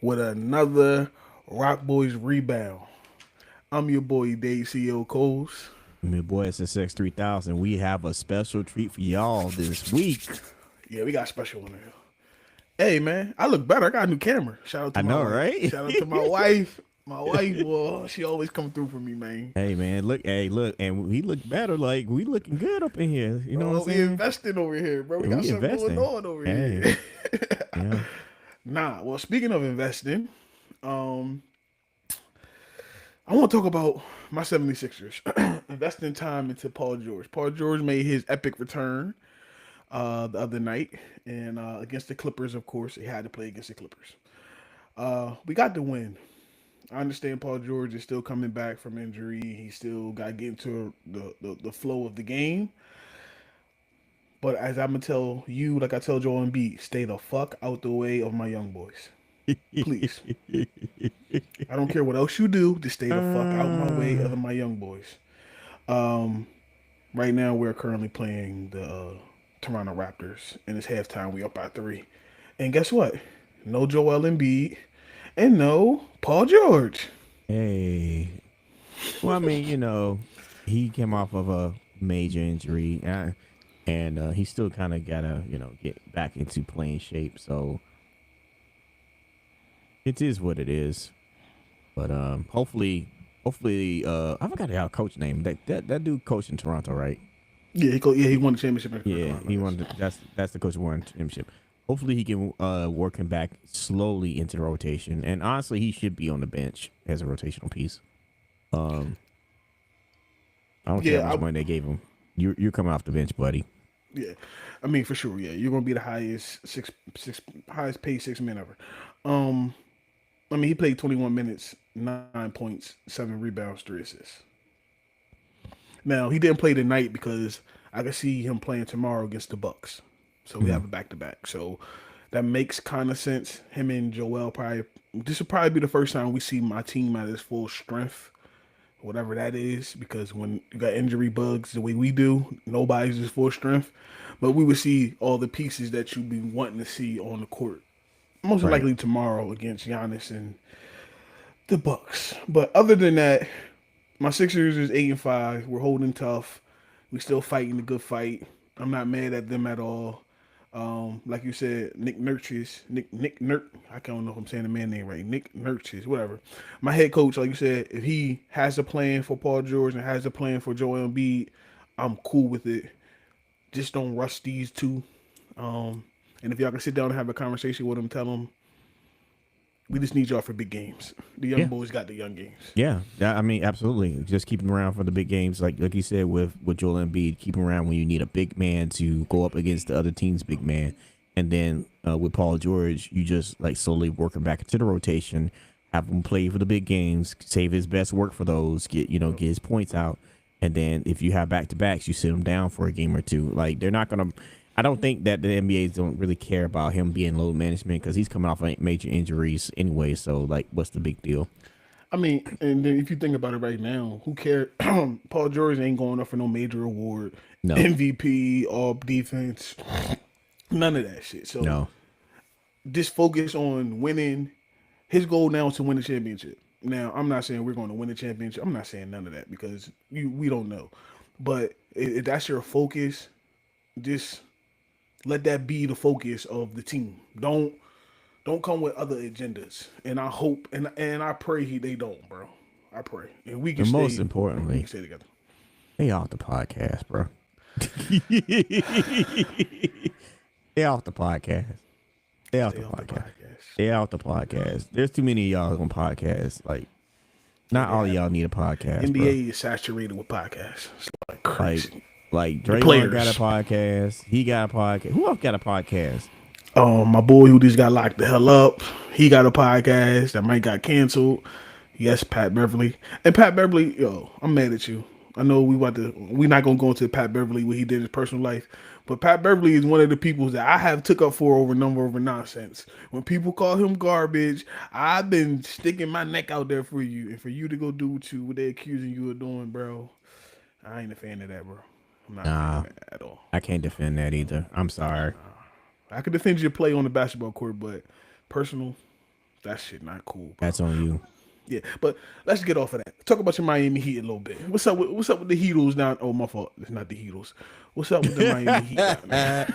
with another RocBoys Rebound. I'm your boy, Dave CEO Coles. My boy SSX3000, we have a special treat for y'all this week. Yeah, we got a special one here. Hey, man, I look better. I got a new camera. Shout out to I my know, wife. right? Shout out to my wife. My wife, boy, she always come through for me, man. Hey man, look, and we look better. Like we looking good up in here. You know what I'm Oh, we saying? investing over here, bro. We got We something going investing. on over Hey, here. yeah. Well, speaking of investing, um, I want to talk about my 76ers. Investing time into Paul George. Paul George made his epic return the other night, and against the Clippers, of course, he had to play against the Clippers. We got the win. I understand Paul George is still coming back from injury. He still got to get into the flow of the game. But as I'm gonna tell you, like I tell Joel Embiid, stay the fuck out the way of my young boys, please. I don't care what else you do, just stay the fuck out my way uh, of my young boys. Um, right now we're currently playing the Toronto Raptors, and it's halftime. We up by 3, and guess what? No Joel Embiid, and no Paul George. hey. Well, I mean, he came off of a major injury, and he still kind of gotta, get back into playing shape. So it is what it is. But hopefully, I forgot our coach name. That dude coached in Toronto, right? Yeah, he won the championship for Yeah, Toronto. he Yes. won. That's the coach who won the championship. Hopefully, he can work him back slowly into the rotation. And honestly, he should be on the bench as a rotational piece. Um, I don't care how Yeah, much money they gave him. You're coming off the bench, buddy. yeah. I mean, for sure. Yeah, you're gonna be the highest paid six man ever. Um, I mean, he played 21 minutes, 9 points, 7 rebounds, 3 assists. Now he didn't play tonight because I can see him playing tomorrow against the Bucks. So we have Mhm. a back to back. So that makes kind of sense. Him and Joel probably. This will probably be the first time we see my team at its full strength, whatever that is. Because when you got injury bugs the way we do, nobody's just full strength. But we would see all the pieces that you be wanting to see on the court. Most Right. likely tomorrow against Giannis and the Bucks. But other than that, my Sixers is 8-5. We're holding tough. We still fighting the good fight. I'm not mad at them at all. Like you said, Nick Nurkic, Nick Nurk. I don't know if I'm saying the man name right. Nick Nurkic, whatever. My head coach, like you said, if he has a plan for Paul George and has a plan for Joel Embiid, I'm cool with it. Just don't rush these two. Um, and if y'all can sit down and have a conversation with them, tell them we just need y'all for big games. The young Yeah. boys got the young games. Yeah. I mean, absolutely. Just keep him around for the big games, like you said with Joel Embiid. Keep him around when you need a big man to go up against the other team's big man. And then with Paul George, you just like slowly work him back into the rotation, have him play for the big games, save his best work for those, get his points out, and then if you have back to backs, you sit him down for a game or two. Like they're not gonna. I don't think that the NBA's don't really care about him being load management because he's coming off of major injuries anyway. So like, what's the big deal? I mean, and then if you think about it right now, who cares? Paul George ain't going up for no major award, No, MVP, all defense, none of that shit. So no. just focus on winning. His goal now is to win the championship. Now, I'm not saying we're going to win the championship. I'm not saying none of that because we don't know. But if that's your focus, just let that be the focus of the team. Don't come with other agendas. And I hope and I pray they don't, bro. I pray, and And most we importantly, can stay together. they off the podcast, bro. They off the podcast. They off Stay the off the podcast. podcast. They off the podcast. There's too many of y'all on podcasts. Like, Yeah, not they all of have y'all need a podcast, bro. NBA is saturated with podcasts. It's like Like, crazy. like The Draymond got a players. podcast. He got a podcast. Who else got a podcast? My boy who just got locked the hell up. He got a podcast that might got canceled. Yes, Pat Beverly. And Pat Beverly, yo, I'm mad at you. I know we're not gonna go into Pat Beverly what he did in his personal life, but Pat Beverly is one of the people that I have took up for over number over nonsense. When people call him garbage, I've been sticking my neck out there for you, and for you to go do what they accusing you of doing, bro. I ain't a fan of that, bro. I'm not a fan of Nah, that at all. I can't defend that either. I'm sorry. I could defend your play on the basketball court, but personal, That shit not cool, bro. That's on you. Yeah, but let's get off of that. Talk about your Miami Heat a little bit. What's up with the Heatles down? Oh, my fault. It's not the Heatles. What's up with the Miami Heat down there?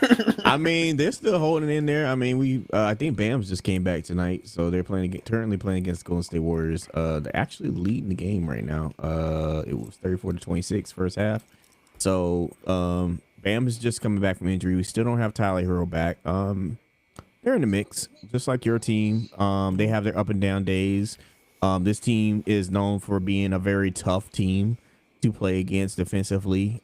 I mean, they're still holding in there. I mean, I think Bam's just came back tonight, so they're currently playing against Golden State Warriors. They're actually leading the game right now. It was 34-26 first half. So, Bam is just coming back from injury. We still don't have Tyler Hero back. They're in the mix, just like your team. They have their up and down days. This team is known for being a very tough team to play against defensively.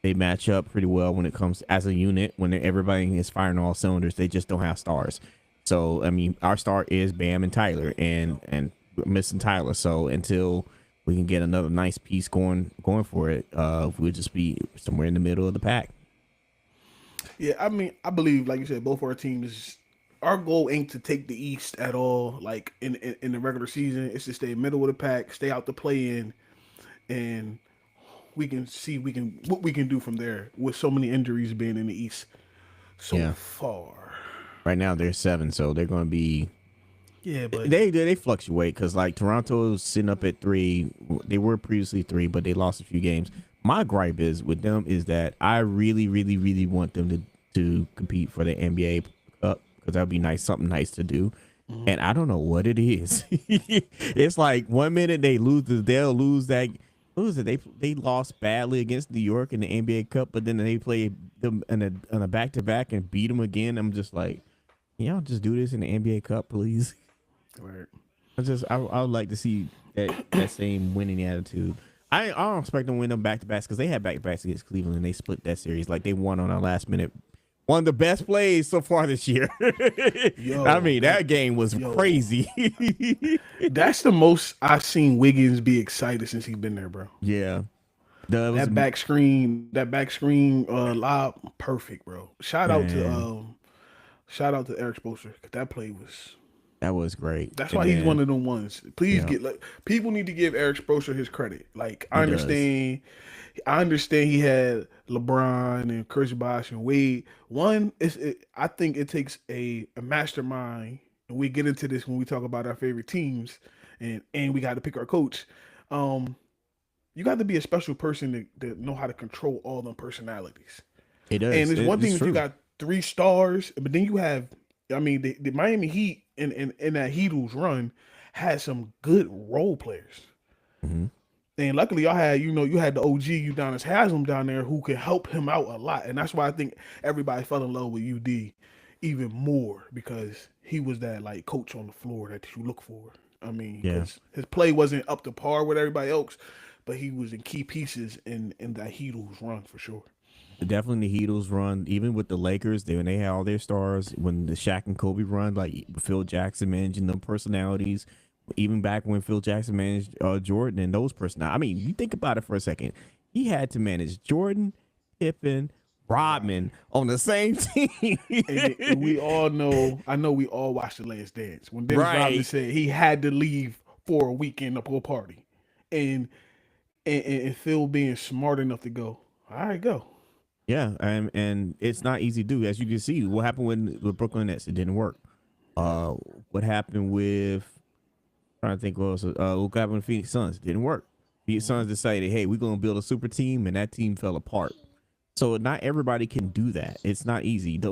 They match up pretty well when it comes as a unit. When everybody is firing all cylinders, they just don't have stars. So, I mean, our star is Bam and Tyler, and we're missing Tyler. So until we can get another nice piece going for it, we'll just be somewhere in the middle of the pack. Yeah, I mean, I believe, like you said, both our teams. Our goal ain't to take the East at all. Like in the regular season, it's to stay middle of the pack, stay out the play in, and we can see what we can do from there. With so many injuries being in the East so far. Right now they're 7, so they're going to be. Yeah, but they fluctuate because like Toronto's sitting up at 3. They were previously 3, but they lost a few games. My gripe is with them is that I really, really, really want them to compete for the NBA Cup because that would be nice, something nice to do. Mm-hmm. And I don't know what it is. It's like 1 minute they'll lose that. What was it? They lost badly against New York in the NBA Cup, but then they play them on a back-to-back and beat them again. I'm just like, y'all just do this in the NBA Cup, please. Right. I would like to see that same winning attitude. I don't expect them to win them back-to-backs because they had back-to-backs against Cleveland and they split that series. Like they won on our last minute. One of the best plays so far this year. I mean, that game was crazy. That's the most I've seen Wiggins be excited since he's been there, bro. Yeah. That back screen lob, perfect, bro. Shout out to Eric Spoelstra. That play was great. That's why he's one of them ones. Please people need to give Eric Spoelstra his credit. Like I understand he had LeBron and Chris Bosh and Wade. I think it takes a mastermind, and we get into this when we talk about our favorite teams, and we got to pick our coach. You got to be a special person to know how to control all them personalities. It does. And it's one thing if you got 3 stars, but then you have, I mean, the Miami Heat in that Heatles run had some good role players. Mm-hmm. And luckily, y'all had, you had the OG Udonis Haslem down there who could help him out a lot. And that's why I think everybody fell in love with UD even more because he was that like coach on the floor that you look for. I mean, his play wasn't up to par with everybody else, but he was in key pieces in that Heatles run for sure. Definitely the Heatles run, even with the Lakers, when they had all their stars, when the Shaq and Kobe run, like Phil Jackson managing them personalities. Even back when Phil Jackson managed Jordan and those personalities. I mean, you think about it for a second. He had to manage Jordan, Pippen, Rodman on the same team. and we all know, I know we all watched The Last Dance. When Dennis Rodman said he had to leave for a weekend, a pool party. And Phil being smart enough to go, all right, go. Yeah, and it's not easy to do. As you can see, what happened with Brooklyn Nets, it didn't work. What happened with... trying to think what happened with Phoenix Suns. Didn't work. Phoenix Suns decided, hey, we're going to build a super team, and that team fell apart. So not everybody can do that. It's not easy. The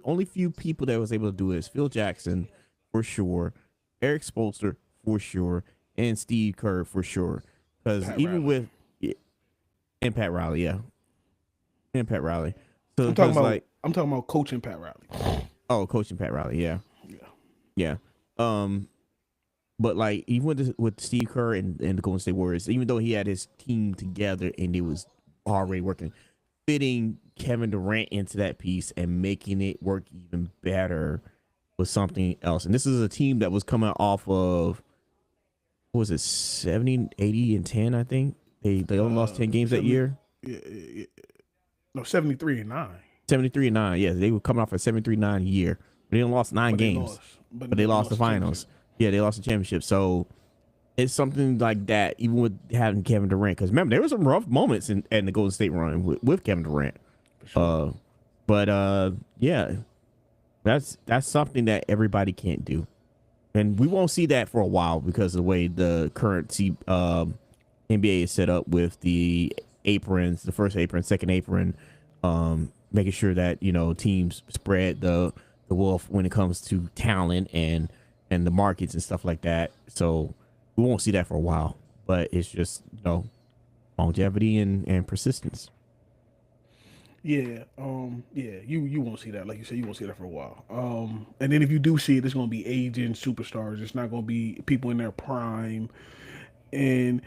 only few people that was able to do it is Phil Jackson, for sure, Eric Spoelstra, for sure, and Steve Kerr, for sure. Because even Riley. And Pat Riley, and Pat Riley. So I'm talking about coaching Pat Riley. Oh, coaching Pat Riley, yeah. But like even with Steve Kerr and the Golden State Warriors, even though he had his team together and it was already working, fitting Kevin Durant into that piece and making it work even better was something else. And this is a team that was coming off of, what was it, 70, 80, and 10, I think. They only lost 10 games that year. Yeah. No, 73-9. 73-9, yeah. They were coming off a 73-9 year. They only lost 9 games. But they lost the finals. Yeah, they lost the championship. So it's something like that, even with having Kevin Durant. Because remember, there were some rough moments in the Golden State run with Kevin Durant. For sure. Yeah, that's something that everybody can't do. And we won't see that for a while because of the way the current NBA is set up with the aprons, the first apron, second apron, making sure that teams spread the wealth when it comes to talent and the markets and stuff like that. So we won't see that for a while, but it's just longevity and persistence. Yeah, you won't see that. Like you said, you won't see that for a while. And then if you do see it, it's gonna be aging superstars. It's not gonna be people in their prime. And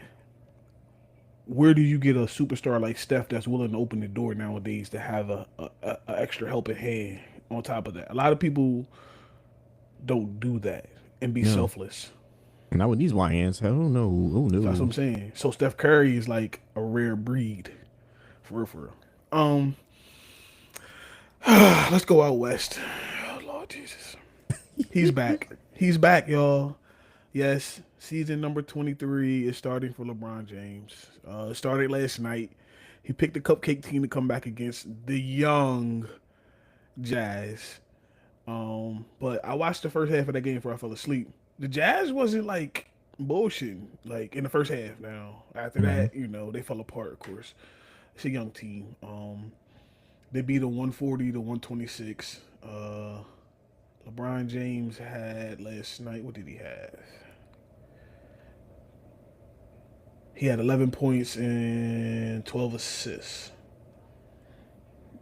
where do you get a superstar like Steph that's willing to open the door nowadays to have a extra helping hand on top of that? A lot of people don't do that and be No, selfless. not with these YNs. I don't know. Oh That's what no. I'm saying. So Steph Curry is like a rare breed, for real, for real. Let's go out west. Oh Lord Jesus, he's back. He's back, y'all. Yes, season number 23 is starting for LeBron James. It started last night. He picked the cupcake team to come back against the young Jazz. But I watched the first half of that game before I fell asleep. The Jazz wasn't like bullshitting like in the first half. Now after Mm-hmm. that, they fell apart. Of course, it's a young team. They beat a 140 to 126. LeBron James had last night. What did he have? He had 11 points and 12 assists.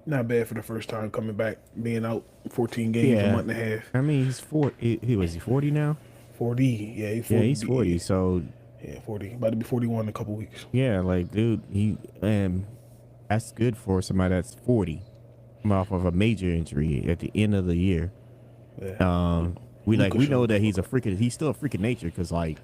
Not bad for the first time coming back, being out 14 games, a Yeah, month and a half. I mean he's 40. He was he 40 now? 40, yeah, he Yeah, he's 40, 40. So yeah, 40. About to be 41 in a couple weeks. yeah, like dude, that's good for somebody that's 40, coming off of a major injury at the end of the year. Yeah, We Luka know showed that up. he's still a freak of nature because like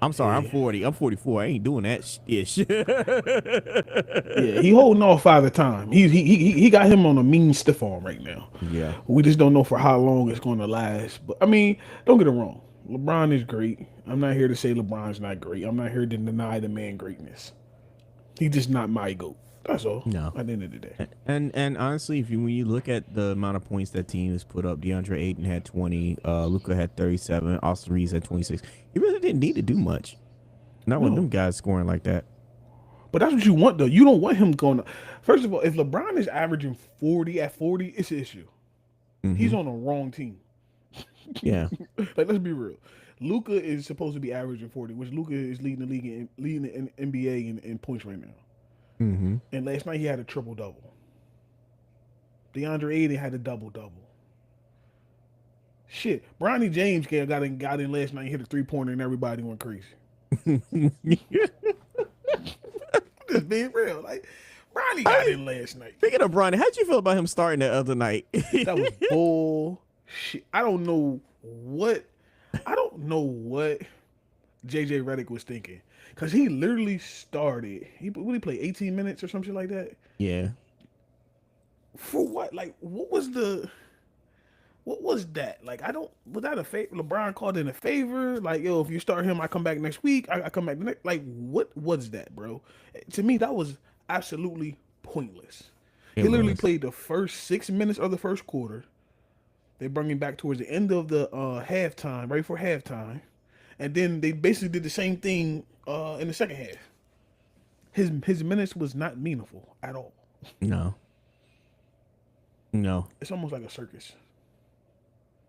I'm sorry, I'm Yeah, 40, I'm 44, I ain't doing that shit. yeah, he holding off Father Time. He got him on a mean stiff arm right now. Yeah, We just don't know for how long it's going to last. But I mean, don't get it wrong. LeBron is great. I'm not here to say LeBron's not great. I'm not here to deny the man greatness. He's just not my goat. That's all. no. At the end of the day. And honestly, if you when you look at the amount of points that team has put up, DeAndre Ayton had 20, Luca had 37, Austin Reeves had 26. He really didn't need to do much. Not with No. them guys scoring like that. But that's what you want though. You don't want him going. First of all, if LeBron is averaging 40 at 40, it's an issue. He's Hmm. on the wrong team. Yeah. Like let's be real. Luca is supposed to be averaging 40, which Luca is leading the league leading the NBA in points right now. Hmm. And last night he had a triple double. DeAndre Ayton had a double double. Shit, Bronny James got in last night, hit a 3-pointer, and everybody went crazy. Just being real, like Bronny got in last night. Speaking of Bronny, how'd you feel about him starting the other night? That was bullshit. I don't know what JJ Redick was thinking. Cause he literally started. He play 18 minutes or something like that. Yeah. For what? Like what was that? Like was that a favor? LeBron called in a favor. Like yo, if you start him, I come back next week. I come back the next. Like what was that, bro? To me, that was absolutely pointless. It He literally was. played the first 6 minutes of the first quarter. They brought him back towards the end of the halftime, right before halftime, and then they basically did the same thing in the second half. His minutes was not meaningful at all. No. No. It's almost like a circus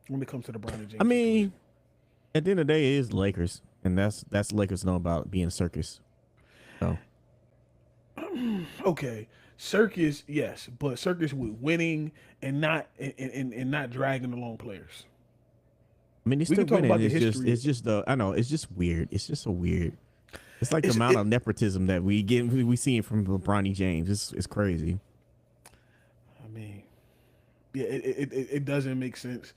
when it comes to the Bronny James I situation. mean, at the end of the day, it is Lakers, and that's Lakers know about being a circus. So Okay, circus, yes, but circus with winning and not dragging along players. I mean, he's We still can talk winning. about the history. It's just the I know it's just weird. It's just so weird. It's like the It's amount it, of nepotism that we seeing from LeBron James. It's crazy. I mean, yeah, it doesn't make sense.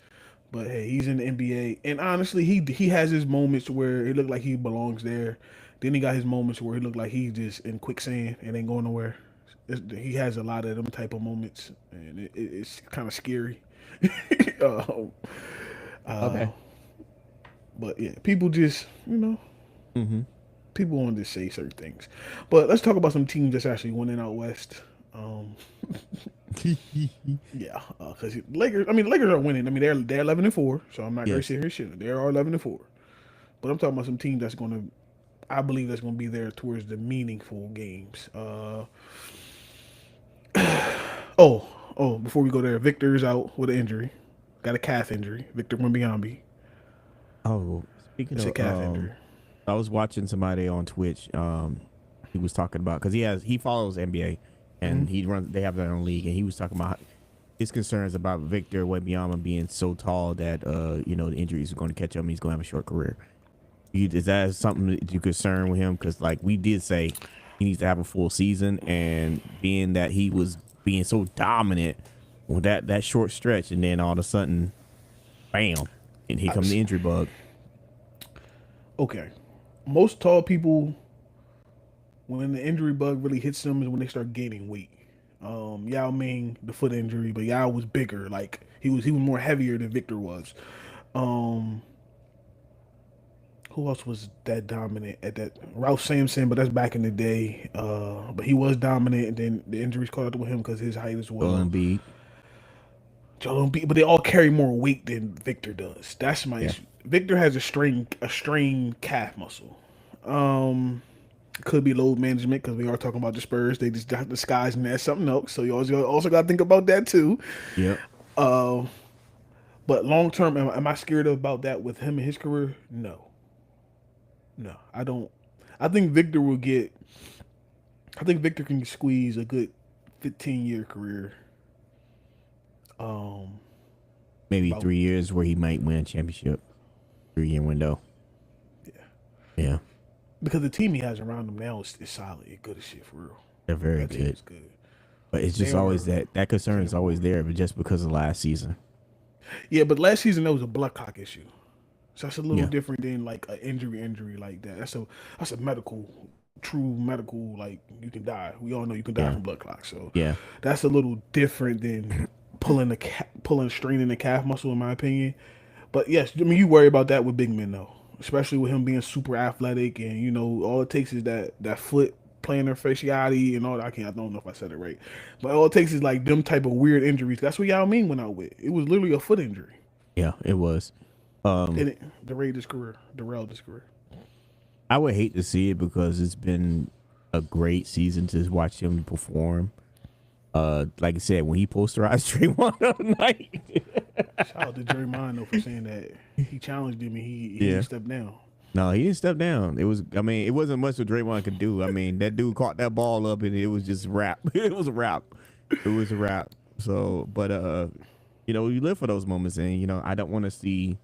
But hey, he's in the NBA, and honestly, he has his moments where it looked like he belongs there. Then he got his moments where he looked like he's just in quicksand and ain't going nowhere. He has a lot of them type of moments, and it's kind of scary. uh, uh, Okay. but yeah, people just Mm-hmm. people want to say certain things. But let's talk about some teams that's actually winning out west. Um, yeah, because Lakers. I mean, Lakers are winning. I mean, they're 11-4. So I'm not going to Yes. sit here shit. They are 11-4. But I'm talking about some team that's going to. I believe that's going to be there towards the meaningful games. Oh, before we go there, Victor's out with an injury. Got a calf injury. Victor Wembanyama. Oh, speaking It's a of, calf injury. I was watching somebody on Twitch. He was talking about because he follows NBA Mm-hmm. and he runs. They have their own league, and he was talking about his concerns about Victor Wembanyama being so tall that the injuries are going to catch up and he's going to have a short career. Is that something that you concern with him? Because like we did say, he needs to have a full season, and being that he was being so dominant with that short stretch, and then all of a sudden, bam, and here comes the injury bug. Okay. Most tall people, when the injury bug really hits them, is when they start gaining weight. Yao Ming, the foot injury, but Yao was bigger. Like he was more heavier than Victor was. Um, who else was that dominant at that? Ralph Sampson, but that's back in the day. But he was dominant, and then the injuries caught up with him because his height as Joel well. Embiid, Joel Embiid, but they all carry more weight than Victor does. That's my yeah, issue. Victor has a strained calf muscle. Um, could be load management because we are talking about the Spurs. They just got disguising that as something else. So you also got to think about that too. yep. Uh, but long term, am I scared about that with him and his career? No, no, I don't. I think Victor will get. I think Victor can squeeze a good 15-year career. Um, Maybe about 3 years where he might win a championship. 3 year window. yeah, Yeah, because the team he has around him now is solid, it's good as shit for real. they're very That team good. is good. But it's They just always are that concern is always terrible. there, but just because of last season. Yeah, but last season that was a blood clock issue. So that's a little Yeah, different than like an injury like that. That's a medical, true medical. Like you can die. We all know you can die yeah, from blood clots. So yeah. that's a little different than pulling straining the calf muscle, in my opinion. But yes, I mean you worry about that with big men though, especially with him being super athletic and all it takes is that foot plantar fasciitis and all that. I don't know if I said it right, but all it takes is like them type of weird injuries. That's what Yao Ming went out with. It was literally a foot injury, Yeah, it was. and it derailed his career. I would hate to see it because it's been a great season to watch him perform. Like I said, when he posterized Draymond the other night. Shout out to Draymond though for saying that he challenged him and he Yeah. didn't step down. No, he didn't step down. It wasn't much what Draymond could do. I mean, that dude caught that ball up and it was just rap. It was a wrap. It was a wrap. So, but you live for those moments, and I don't want to see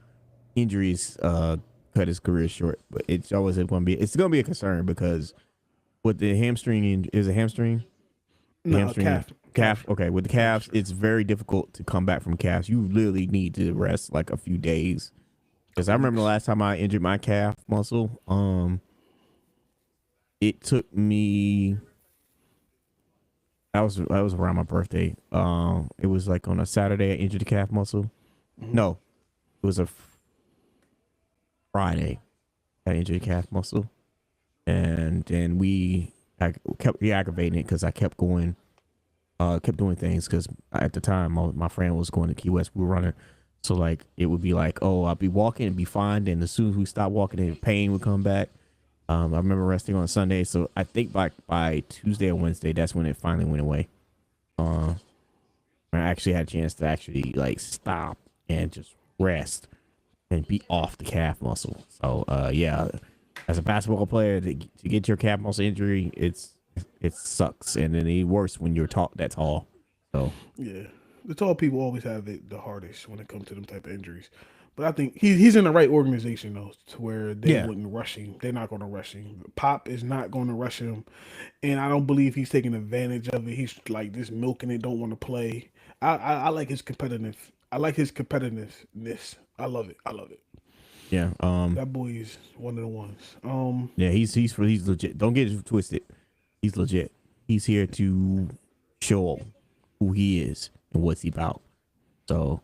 injuries cut his career short. But it's gonna be a concern because with the hamstring is a hamstring, the No, hamstring calf, calf. Okay, with the calf calves, strain. it's very difficult to come back from calves. You literally need to rest like a few days. Because I Couple remember the weeks. last time I injured my calf muscle, it took me. That was around my birthday. It was like on a Saturday I injured the calf muscle. Mm-hmm. No, it was a Friday I injured the calf muscle, and then I kept re-aggravating it because I kept going, kept doing things because at the time my friend was going to Key West. We were running, so like it would be like, oh, I'll be walking and be fine. Then as soon as we stopped walking, the pain would come back. I remember resting on Sunday, so I think by Tuesday or Wednesday, that's when it finally went away. Uh, I actually had a chance to actually like stop and just rest and be off the calf muscle. So yeah, as a basketball player to get your calf muscle injury, it sucks, and then it's worse when you're that tall. So Yeah, the tall people always have it the hardest when it comes to them type of injuries. But I think he's in the right organization though, to where they yeah, wouldn't rush him. They're not going to rush him. Pop is not going to rush him, and I don't believe he's taking advantage of it. He's like just milking it, don't want to play. I like his competitive. I like his competitiveness. I love it. I love it. yeah, That boy is one of the ones. yeah. He's legit. Don't get it twisted. He's legit. He's here to show who he is and what's he about. So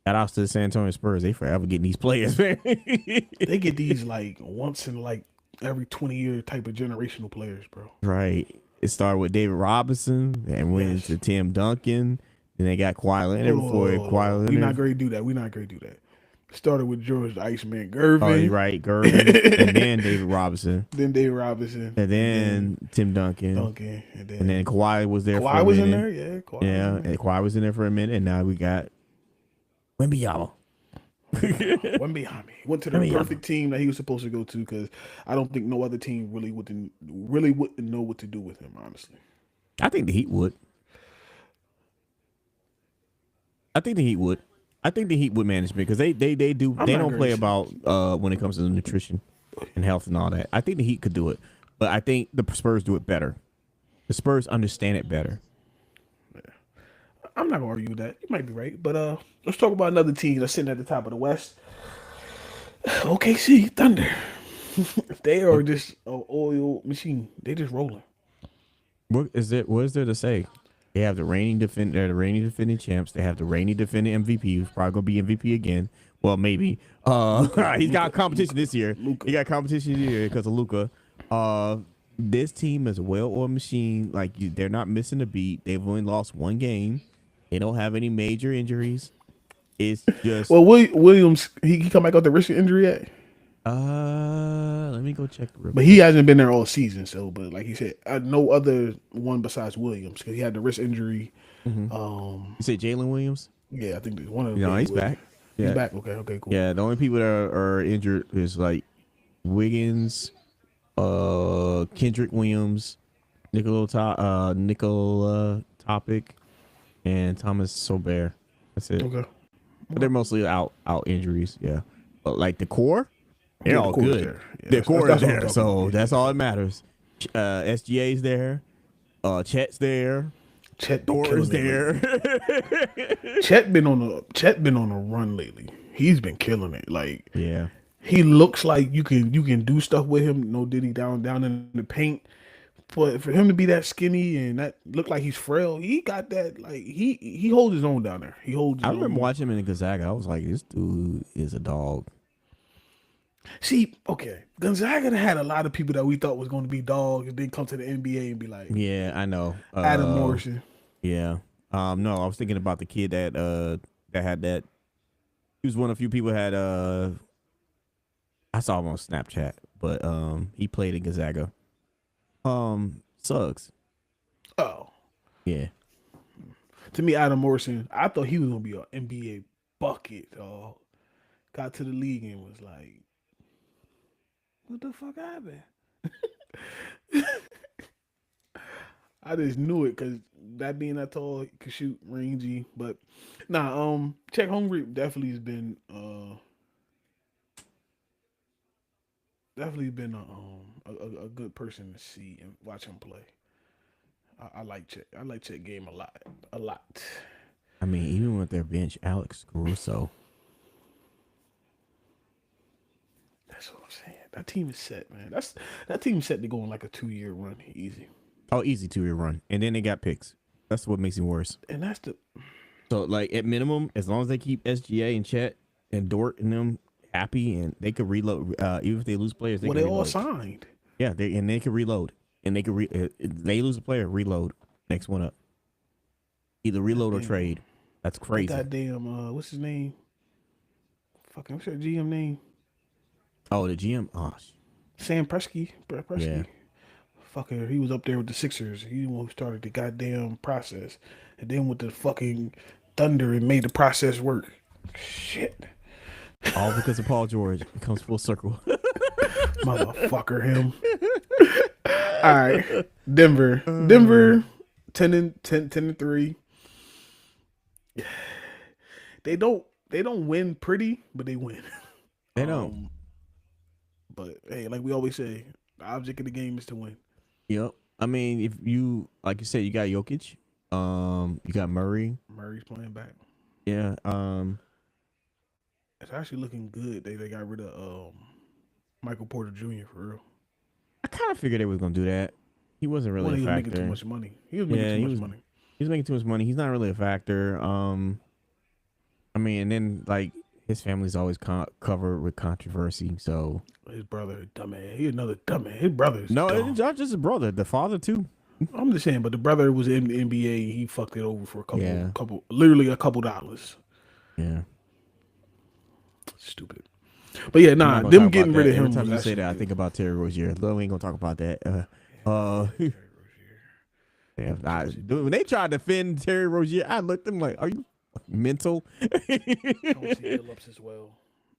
shout outs to the San Antonio Spurs. They forever getting these players, man. They get these like once in like every 20-year type of generational players, bro. Right. it started with David Robinson and went into Tim Duncan. Then they got Kawhi Leonard before Kawhi Leonard. We're not going to do that. We're not going to do that. Started with George the Iceman Oh, Gervin. you're right, Gervin, and then David Robinson, Then David Robinson, and then Tim Duncan, and then Kawhi was there. Kawhi for a was minute. in there, yeah. And Kawhi was in there for a minute, and now we got Wembanyama. Wembanyama went to the perfect team that he was supposed to go to, because I don't think no other team really wouldn't know what to do with him. Honestly, I think the Heat would. I think the Heat would management, because they don't play about when it comes to nutrition and health and all that. I think the Heat could do it, but I think the Spurs do it better. The Spurs understand it better. I'm not gonna argue with that. You might be right, but let's talk about another team that's sitting at the top of the West. OKC Thunder. They are just an oil machine. They just rolling. What is there to say? They have the reigning defending champs. They have the reigning defending MVP, who's probably gonna be MVP again. Well, maybe. He's got competition this year. He got competition this year because of Luka. This team is a well-oiled machine. Like, they're not missing a beat. They've only lost one game. They don't have any major injuries. It's just Williams. He come back off the wrist injury yet? Let me go check. But he hasn't been there all season. So, but like he said, no other one besides Williams, because he had the wrist injury. You say Jalen Williams? Yeah, I think there's one of them. No, he's back. He's Yeah. back. Okay, cool. Yeah, the only people that are injured is like Wiggins, Kendrick Williams, Nicola Topic, and Thomas Sobert. That's it. Okay. But they're mostly out injuries. Yeah, but like the core, they're all good. Yeah, the core is what I'm there, talking so about. that's all that matters. SGA's there. Chet's there. Chet Thor's there. Chet been on a run lately. He's been killing it. Like, Yeah. he looks like you can do stuff with him. No Diddy down in the paint. But for him to be that skinny and that look like he's frail, he got that, like, he holds his own down there. He holds his I own. remember watching him in Gonzaga. I was like, this dude is a dog. See, okay, Gonzaga had a lot of people that we thought was going to be dogs, and then come to the NBA and be like, Yeah, I know. Adam Morrison. Yeah. No, I was thinking about the kid that had that. He was one of the few people that had I saw him on Snapchat, but he played in Gonzaga. Suggs. Oh, Yeah. to me, Adam Morrison, I thought he was going to be an NBA bucket, dog. Got to the league and was like, what the fuck happened? I just knew it, because that being that tall, he could shoot rangy. But Chet Holmgren definitely has been a good person to see and watch him play. I like Chet. I like Chet game a lot. I mean, even with their bench, Alex Caruso. That's what I'm saying. That team is set, man. That team is set to go on like a 2-year run, easy. Oh, easy 2-year run. And then they got picks. That's what makes it worse. And that's the So, like, at minimum, as long as they keep SGA and Chet and Dort and them happy, and they could reload, even if they lose players, they they all reload. signed. Yeah, they can reload. And they can they lose a player, reload. Next one up. Either reload or trade. That's crazy. That damn what's his name? Fucking what's that GM name? Oh, the GM? Oh, Sam Presti. Yeah. Fucker, he was up there with the Sixers. He the one who started the goddamn process. And then with the fucking Thunder and made the process work. Shit. all because of Paul George. It comes full circle. Motherfucker him. All right. Denver 10-3. They don't win pretty, but they win. They don't. But hey, like we always say, the object of the game is to win. Yep. I mean, if you, like you said, you got Jokic. You got Murray. Murray's playing back. Yeah. It's actually looking good. They got rid of Michael Porter Jr. for real. I kind of figured they was gonna do that. He wasn't really He a was factor. making too much money. He was making too much money. He was making too much money. He's not really a factor. I mean, and then like his family's always covered with controversy. So his brother, dumbass. He another dumbass. His brother's no, dumb. it's not just his brother. The father too. I'm just saying, but the brother was in the NBA. He fucked it over for Yeah, literally a couple dollars. yeah. Stupid. But yeah, I'm not nah, gonna talk them about getting rid that. of Every him time was you say actually that, I good. think about Terry Rozier. Though we ain't gonna talk about that. Yeah, when they tried to defend Terry Rozier, I looked at them like, "Are you mental?" Chauncey Billups as well.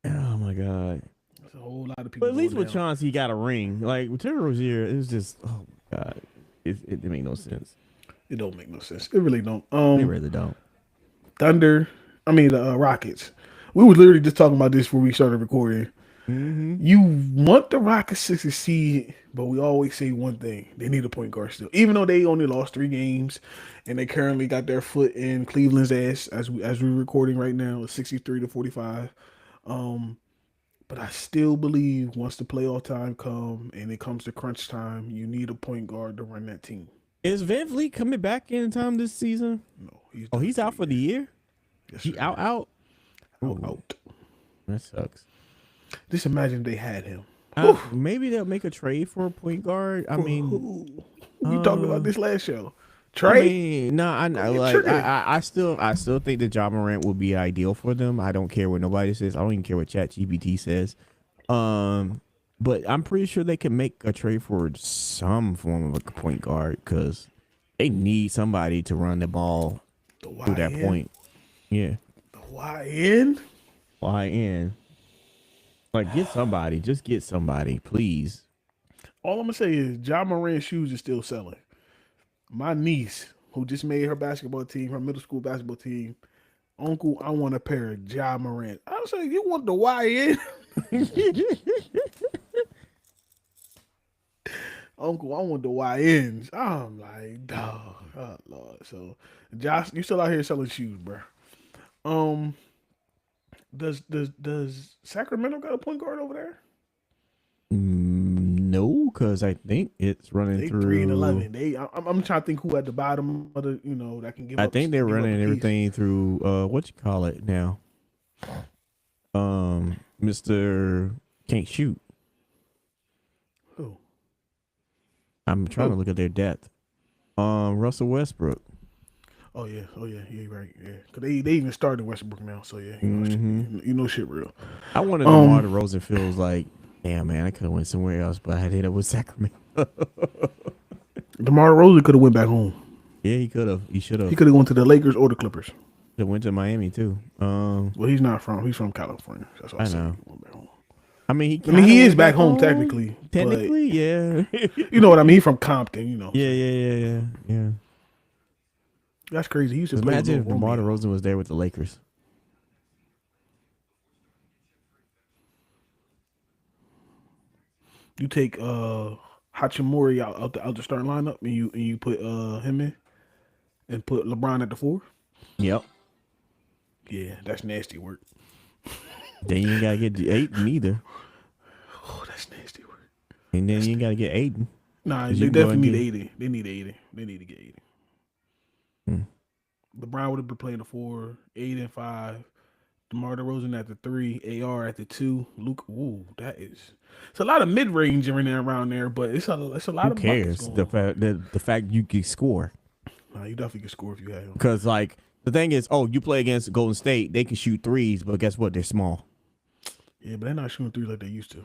Oh my god! There's a whole lot of But people at least going with down. Chauncey, he got a ring. Like with Terry Rozier, it was just, oh my god, it made no sense. It don't make no sense. It really don't. They really don't. Thunder. I mean the Rockets. We were literally just talking about this before we started recording. Mm-hmm. You want the Rockets to succeed, but we always say one thing: they need a point guard still. Even though they only lost 3 games, and they currently got their foot in Cleveland's ass as we're recording right now, it's 63-45. Um, but I still believe once the playoff time come and it comes to crunch time, you need a point guard to run that team. Is Van Vliet coming back in time this season? No, he's Oh, done he's for out the for the year. year. Yes, He sir. out. Out, Ooh, out. that sucks. Just imagine they had him. Whew. Maybe they'll make a trade for a point guard. I For mean, who? We talked about this last show. Trey, no, I go know. get Like, Trey. I still think that Ja Morant would be ideal for them. I don't care what nobody says. I don't even care what ChatGPT says. But I'm pretty sure they can make a trade for some form of a point guard because they need somebody to run the ball The through that YN. point. Yeah, The YN. YN. Like, get somebody. Just get somebody, please. All I'm gonna say is John Moran's shoes are still selling. My niece, who just made her basketball team, her middle school basketball team, Uncle, I want a pair of John Moran. I was like, you want the YN? Uncle, I want the YNs. I'm like, dog, oh Lord. So, Josh, you still out here selling shoes, bro? Um, does Sacramento got a point guard over there? No, because I think it's running They 3-11. through. I'm trying to think who at the bottom of the that can I think they're give up a running piece. everything through what you call it now. Mr. Can't shoot. Who? I'm trying to look at their depth. Russell Westbrook. Oh yeah, you're right. Yeah, because they even started Westbrook now. So yeah, Mm-hmm. you know shit real. I wanted DeMar DeRozan feels like, damn man, I could have went somewhere else, but I ended up with Sacramento. DeMar DeRozan could have went back home. Yeah, he could have. He should have. He could have gone to the Lakers or the Clippers. He went to Miami too. Well, he's not from. He's from California. That's why I said know. he went back home. I mean, He is back home technically. Technically, yeah. But you know what I mean. He's from Compton. You know. Yeah. That's crazy. He used to play Imagine if with DeMar Romeo. DeRozan was there with the Lakers. You take Hachimura out the starting lineup, and you put him in, and put LeBron at the 4. Yep. Yeah, that's nasty work. Then you ain't gotta get Aiden either. Oh, that's nasty work. And then you ain't gotta get Aiden. Nah, 'Cause they you can go definitely and need get- 80. They need 80. They need to get 80. Hmm. LeBron would have been playing the 4, 8 and 5. DeMar DeRozan at the 3, AR at the 2. Luke, ooh, it's a lot of mid range in there around there, but it's a lot Who of buckets cares? going The on. fact the fact you can score. Nah, you definitely can score if you have him. Because like the thing is, you play against Golden State, they can shoot threes, but guess what? They're small. Yeah, but they're not shooting 3 like they used to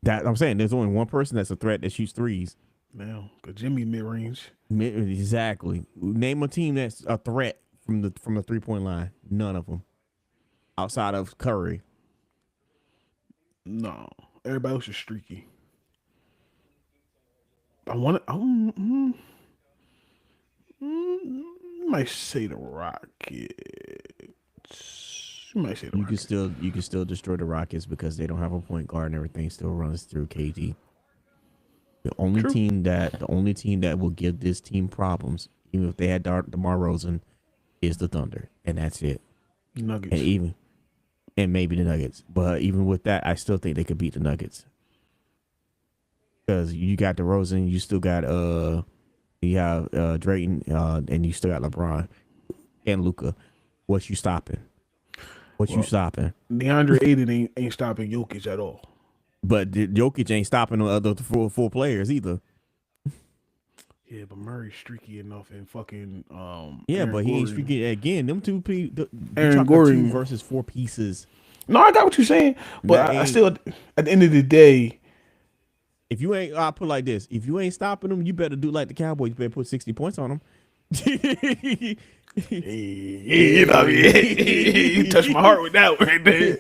That I'm saying, there's only one person that's a threat that shoots threes. now. Cause Jimmy mid range. Exactly. Name a team that's a threat from the 3-point line. None of them, outside of Curry. No, everybody else is streaky. I want to. Might say the Rockets. You might say the You can Rockets. still destroy the Rockets because they don't have a point guard and everything still runs through KD. The only True. team that will give this team problems, even if they had DeMar DeRozan, is the Thunder, and that's it. Nuggets. And maybe the Nuggets, but even with that, I still think they could beat the Nuggets because you got DeRozan, you still got you have Drayton, and you still got LeBron and Luka. What you stopping? You stopping? DeAndre Ayton ain't stopping Jokic at all. But Jokic ain't stopping the other four players either. Yeah, but Murray's streaky enough, and fucking Yeah, Aaron but he ain't Gordon. speaking again. Them two people, you Aaron talking about two Gordon. versus four pieces. No, I got what you're saying, but That I ain't. still, at the end of the day, If you ain't, I put it like this: if you ain't stopping them, you better do like the Cowboys. You better put 60 points on them. you know, you touched my heart with that one right there.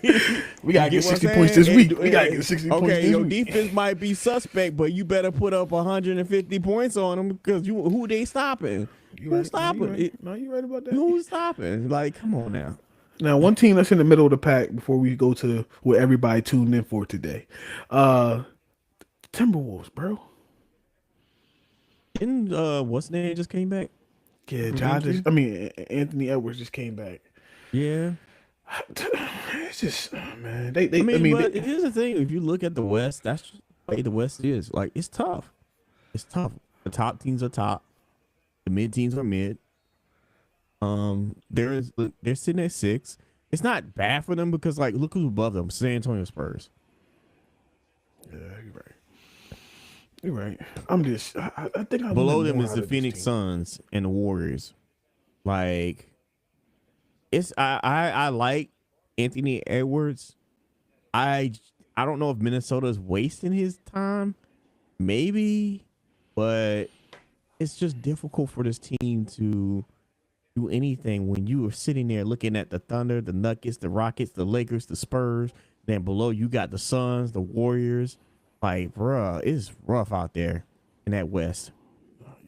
We You gotta get get what I'm 60 points saying? this week. We gotta get 60 points Okay, this your week. defense might be suspect, but you better put up 150 points on them because who they stopping? You Who's right? No, you stopping? right. No, you right about that. Who's stopping? Like, come on now. Now, one team that's in the middle of the pack before we go to what everybody tuned in for today. Timberwolves, bro. Didn't what's the name just came back Yeah, from injury? Anthony Edwards just came back. Yeah. It's just, man, But here's the thing: if you look at the West, that's just the way the West is. Like, it's tough. It's tough. The top teams are top. The mid teams are mid. They're sitting at 6. It's not bad for them because like look who's above them: San Antonio Spurs. yeah, you're right. You're right. I think I Below wanted them more is out the of this Phoenix team. Suns and the Warriors. Like, I like Anthony Edwards. I I don't know if Minnesota is wasting his time, maybe, but it's just difficult for this team to do anything when you are sitting there looking at the Thunder, the Nuggets, the Rockets, the Lakers, the Spurs. Then below you got the Suns, the Warriors. Like, bruh, it's rough out there in that West.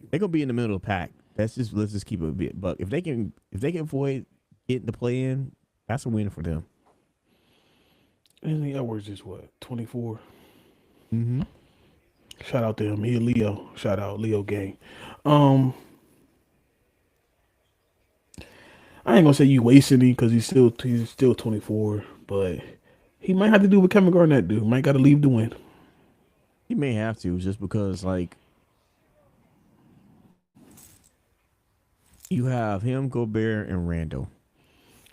They're gonna be in the middle of the pack. Let's just keep it a bit. But if they can avoid getting the play in, that's a win for them. Anthony Edwards is what, 24? Mm-hmm. Shout out to him. He a Leo. Shout out Leo gang. Um, I ain't gonna say you wasting him because he's still 24, but he might have to do what Kevin Garnett do. Might got to leave the win. He may have to just because like you have him, Gobert, and Randall.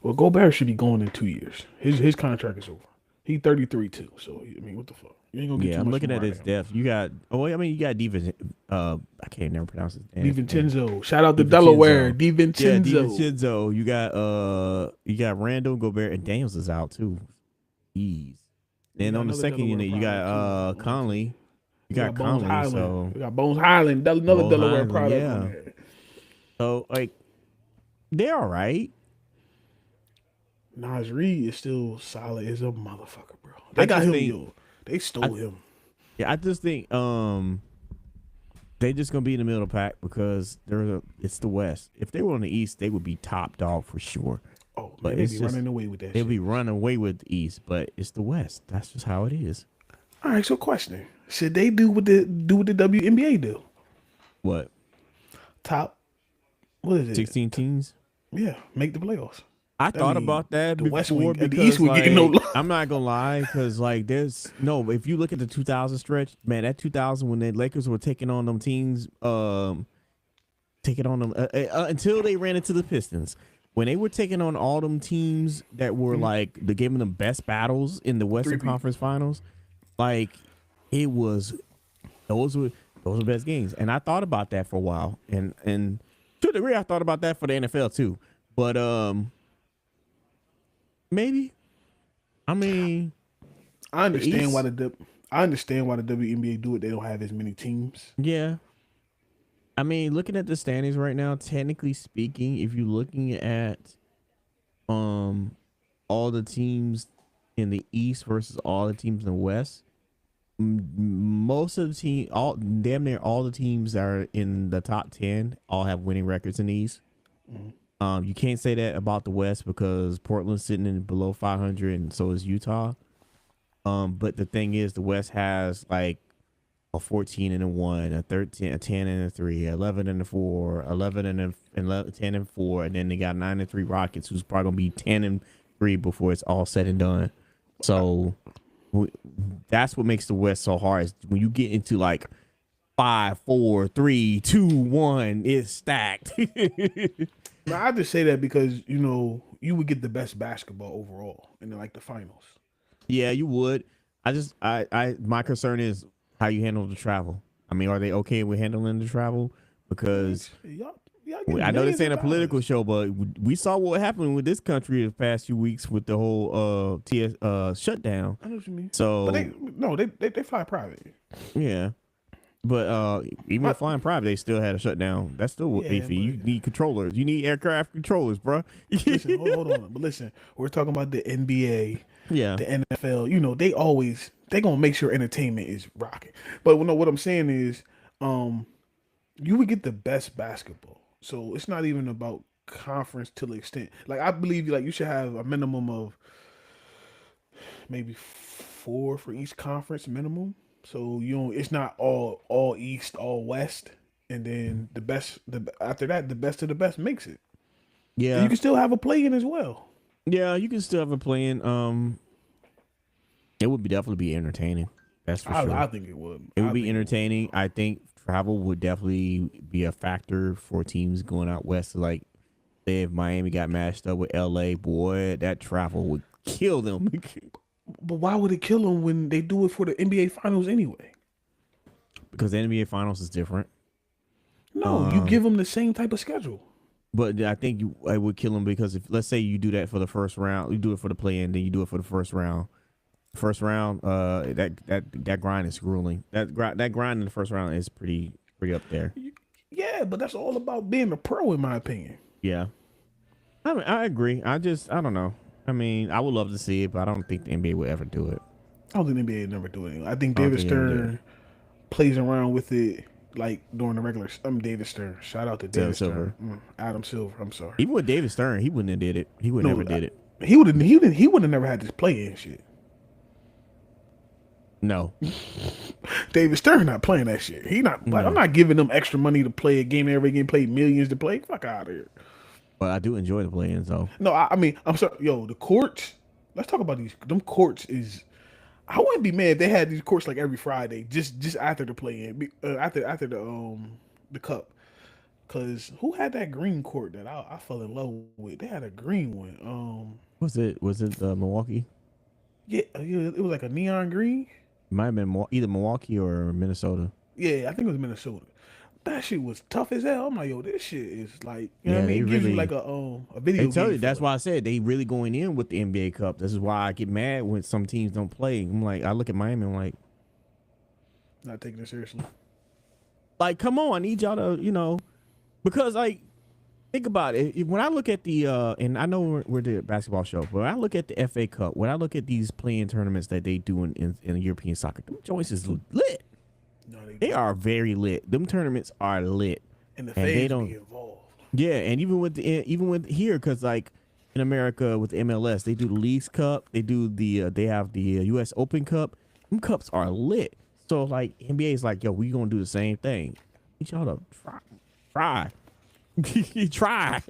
Well, Gobert should be going in 2 years. His contract is over. He 33 too. So I mean, what the fuck? You ain't gonna get Yeah, too I'm much looking more at out his of him. depth. You got Divan. I can't never pronounce his name. DiVincenzo. Shout out to Delaware. DiVincenzo. Yeah, DiVincenzo. DiVincenzo. You got Randall, Gobert, and Daniels is out too. Jeez. We Then got on the another second Delaware unit, you product too got on that team. Conley. You We got got Bones Conley. Highland. So We got Bones Highland. Another Bo Delaware Highland, product on yeah. there. So like they're all right. Nas Reed is still solid as a motherfucker, bro. I They got just him, think yo. They I stole him. I just think they just gonna be in the middle of the pack because it's the West. If they were on the East, they would be top dog for sure. Oh But man, they it's be just running away with that they'll shit. be running away with the East, but it's the West. That's just how it is. All right, so question: should they do what the WNBA do? What Top, what is it? 16 teams? Yeah, make the playoffs. I I thought mean, about that the West before Wing, the East because Wing getting no like love. I'm not gonna lie, because like there's no if you look at the 2000 stretch, man, that 2000 when the Lakers were taking on them teams, taking on them until they ran into the Pistons. When they were taking on all them teams that were like the giving them best battles in the Western Three-peat. Conference Finals, like it was those were best games. And I thought about that for a while, and to a degree, I thought about that for the NFL too. But maybe. I mean, I the understand why East, I understand why the WNBA do it. They don't have as many teams. yeah. I mean, looking at the standings right now, technically speaking, if you're looking at all the teams in the East versus all the teams in the West, most of the team, all damn near all the teams that are in the top 10 all have winning records in the East. You can't say that about the West because Portland's sitting in below 500, and so is Utah. But the thing is, the West has like a 14 and a 1, a 13, a 10 and a 3, 11 and a 4, 11 and a 11, 10 and 4, and then they got 9 and 3 Rockets, who's probably gonna be 10 and 3 before it's all said and done. So that's what makes the West so hard. Is when you get into like 5, 4, 3, 2, 1, it's stacked. Now I just say that because you would get the best basketball overall in like the finals. Yeah, you would. My concern is how you handle the travel. I mean, are they okay with handling the travel? because Y'all getting I know this millions ain't of a political dollars. show, but we saw what happened with this country the past few weeks with the whole TS shutdown. I know what you mean. But So they fly private. yeah, but even My, with flying private, they still had a shutdown. That's still yeah, iffy. but You need controllers. You need aircraft controllers, bro. listen, hold on. But listen, we're talking about the NBA, Yeah, the NFL. They gonna make sure entertainment is rocking. But what I'm saying is, you would get the best basketball. So it's not even about conference to the extent. Like I believe, like you should have a minimum of maybe four for each conference minimum. So it's not all East, all West, and then the best. After that, the best of the best makes it. And you yeah, can still have a play in as well. yeah. You can still have a playing. It would be definitely be entertaining. That's for I sure. think it would. It would I be think it would. entertaining. I think travel would definitely be a factor for teams going out west. Like, say if Miami got matched up with LA, boy, that travel would kill them. But why would it kill them when they do it for the NBA Finals anyway? Because the NBA Finals is different. No, you Um, give them the same type of schedule. but I think it would kill them because if let's say you do that for the first round, you do it for the play-in, then you do it for the first round. First round, that grind is grueling. That grind in the first round is pretty up there. Yeah, but that's all about being a pro, in my opinion. Yeah, I mean, I agree. I don't know. I mean, I would love to see it, but I don't think the NBA would ever do it. I don't think the NBA would never do it. I think I don't David think they would do it. Stern plays around with it like during the regular. I'm David Stern. Shout out to David Silver. Stern. Adam Silver. I'm sorry. Even with David Stern, he wouldn't have did it. He would No, never did it. he would have never had this play in shit. No, David Stern not playing that shit. He not like I'm no. not giving them extra money to play a game every game, play millions to play. Fuck out of here. But I do enjoy the play-ins though. No, I mean I'm sorry. Yo, the courts. Let's talk about these. Them courts is. I wouldn't be mad if they had these courts like every Friday, just after the play in, after the cup. Cause who had that green court that I fell in love with? They had a green one. Was it Milwaukee? Yeah, it was like a neon green. It might have been either Milwaukee or Minnesota. Yeah, I think it was Minnesota. That shit was tough as hell. I'm like, yo, this shit is like, you know what Yeah, I they mean? It gives you really. like a video They tell game you that's feeling. why I said they really going in with the NBA Cup. This is why I get mad when some teams don't play. I'm like, I look at Miami, I'm Not taking it seriously. like, come on, I need y'all to, because like, think about it. When I look at the, and I know we're the basketball show, but when I look at the FA Cup, when I look at these playing tournaments that they do in European soccer, them joints is lit. No, They are very lit. Them tournaments are lit, and the and they fans don't. be involved. Yeah, and even with here, because like in America with the MLS, they do the Leagues Cup, they do they have the U.S. Open Cup. Them cups are lit. So like NBA is like, yo, we gonna do the same thing. Need y'all to try. Try.